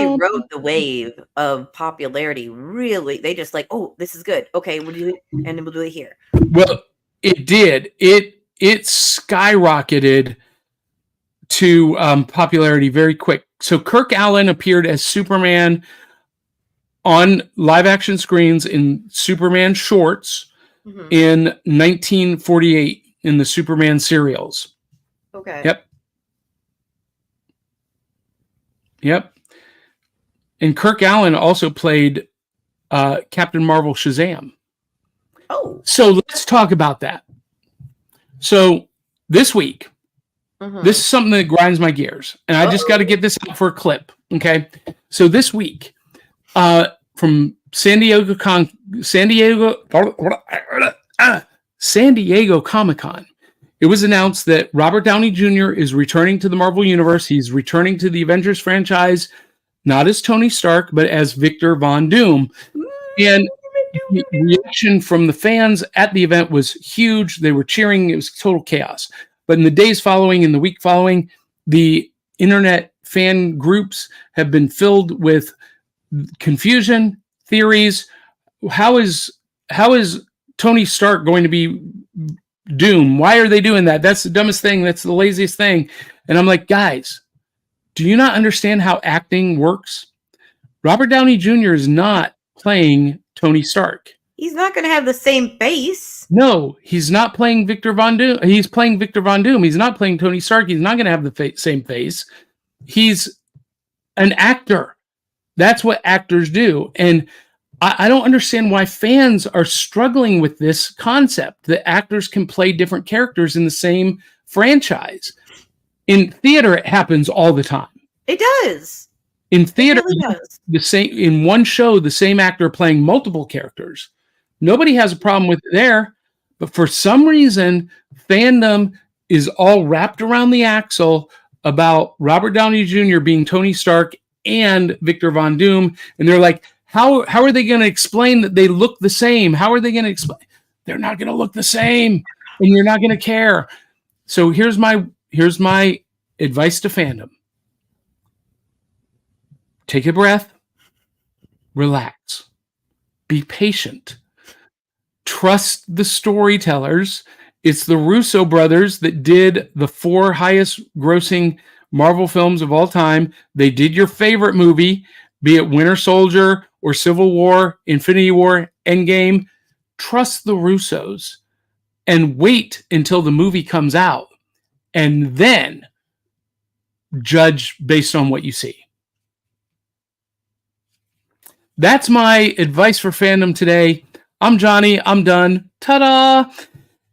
rode the wave of popularity. Really, they just like, oh, this is good. Okay, we'll do it, and then we'll do it here. Well, it did. It skyrocketed to popularity very quick. So Kirk Allen appeared as Superman on live action screens in Superman shorts in 1948 in the Superman serials. Okay. Yep. And Kirk Allen also played Captain Marvel Shazam. Oh. So let's talk about that. So this week, this is something that grinds my gears, and I just got to get this out for a clip. Okay. So this week, from San Diego Comic-Con, it was announced that Robert Downey Jr. is returning to the Marvel Universe. He's returning to the Avengers franchise, not as Tony Stark, but as Victor Von Doom. And the reaction from the fans at the event was huge. They were cheering. It was total chaos. But in the days following, in the week following, the internet fan groups have been filled with confusion, theories. How is Tony Stark going to be Doom? Why are they doing that? That's the dumbest thing. That's the laziest thing. And I'm like, guys, do you not understand how acting works? Robert Downey Jr. is not playing Tony Stark. He's not going to have the same face. No, he's not playing Victor Von Doom. He's playing Victor Von Doom. He's not playing Tony Stark. He's not going to have the same face. He's an actor. That's what actors do. And I don't understand why fans are struggling with this concept that actors can play different characters in the same franchise. In theater, it happens all the time. It does. In theater, It really does. the same in one show, the same actor playing multiple characters. Nobody has a problem with it there, but for some reason, fandom is all wrapped around the axle about Robert Downey Jr. being Tony Stark and Victor Von Doom, and they're like, how are they going to explain that they look the same? How are they going to explain? They're not going to look the same, and you're not going to care. So here's my advice to fandom. Take a breath, relax, be patient, trust the storytellers. It's the Russo brothers that did the 4 highest grossing Marvel films of all time. They did your favorite movie, be it Winter Soldier or Civil War, Infinity War, Endgame. Trust the Russos and wait until the movie comes out and then judge based on what you see. That's my advice for fandom today. I'm Johnny. I'm done. Ta-da!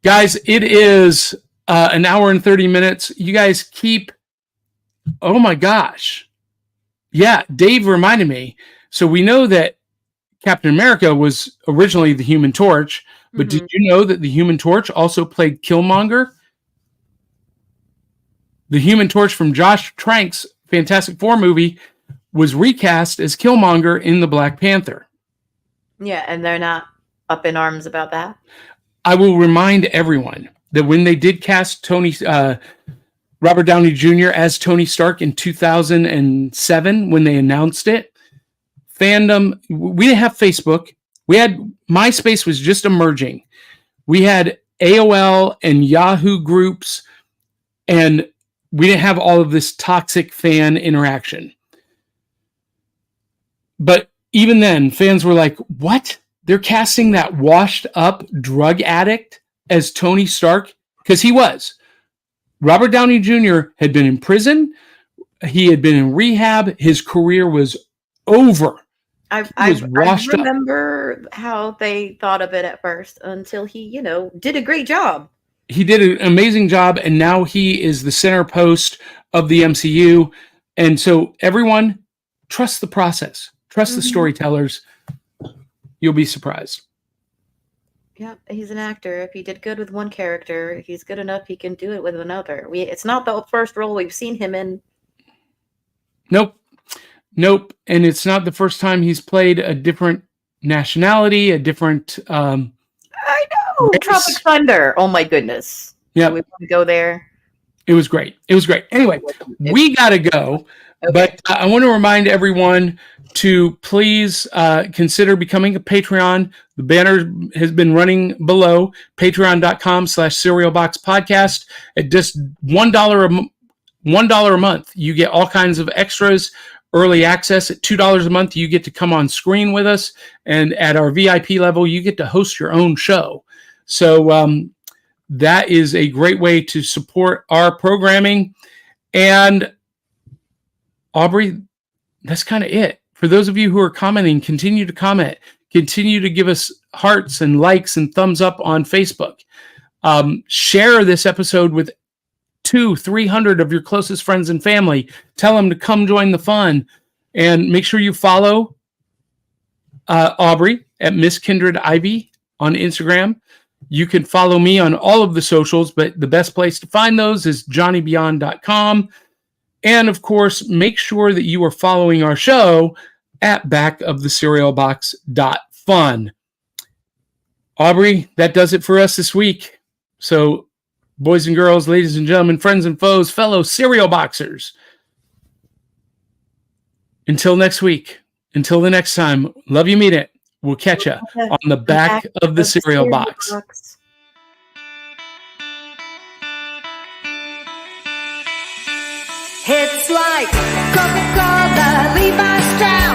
Guys, it is an hour and 30 minutes. You guys keep... Oh, my gosh. Yeah, Dave reminded me. So we know that Captain America was originally the Human Torch, but did you know that the Human Torch also played Killmonger? The Human Torch from Josh Trank's Fantastic Four movie was recast as Killmonger in the Black Panther. Yeah, and they're not up in arms about that. I will remind everyone that when they did cast Robert Downey Jr. as Tony Stark in 2007, when they announced it, fandom, we didn't have Facebook. MySpace was just emerging. We had AOL and Yahoo groups, and we didn't have all of this toxic fan interaction. But even then, fans were like, what? They're casting that washed up drug addict as Tony Stark? Because he was. Robert Downey Jr. had been in prison. He had been in rehab. His career was over. I remember how they thought of it at first until he, did a great job. He did an amazing job, and now he is the center post of the MCU. And so everyone, trust the process. Trust the storytellers. You'll be surprised. Yeah, he's an actor. If he did good with one character, he's good enough he can do it with another. It's not the first role we've seen him in. Nope. And it's not the first time he's played a different nationality, a different... I know! Race. Tropic Thunder. Oh my goodness. Yeah. We want to go there. It was great. Anyway, we got to go. Okay. But I want to remind everyone to please consider becoming a Patreon. The banner has been running below, patreon.com/cerealboxpodcast. At just $1 a month, you get all kinds of extras, early access. At $2 a month, you get to come on screen with us. And at our VIP level, you get to host your own show. So that is a great way to support our programming. And Aubrey, that's kind of it. For those of you who are commenting, continue to comment. Continue to give us hearts and likes and thumbs up on Facebook. Share this episode with 200-300 of your closest friends and family. Tell them to come join the fun. And make sure you follow Aubrey at Miss Kindred Ivy on Instagram. You can follow me on all of the socials, but the best place to find those is johnnybeyond.com. And of course, make sure that you are following our show at backofthecerealbox.fun. Aubrey, that does it for us this week. So, boys and girls, ladies and gentlemen, friends and foes, fellow cereal boxers, until next week, until the next time, love you, mean it. We'll catch you on the back of the cereal box. It's like Coca-Cola, Levi Strauss.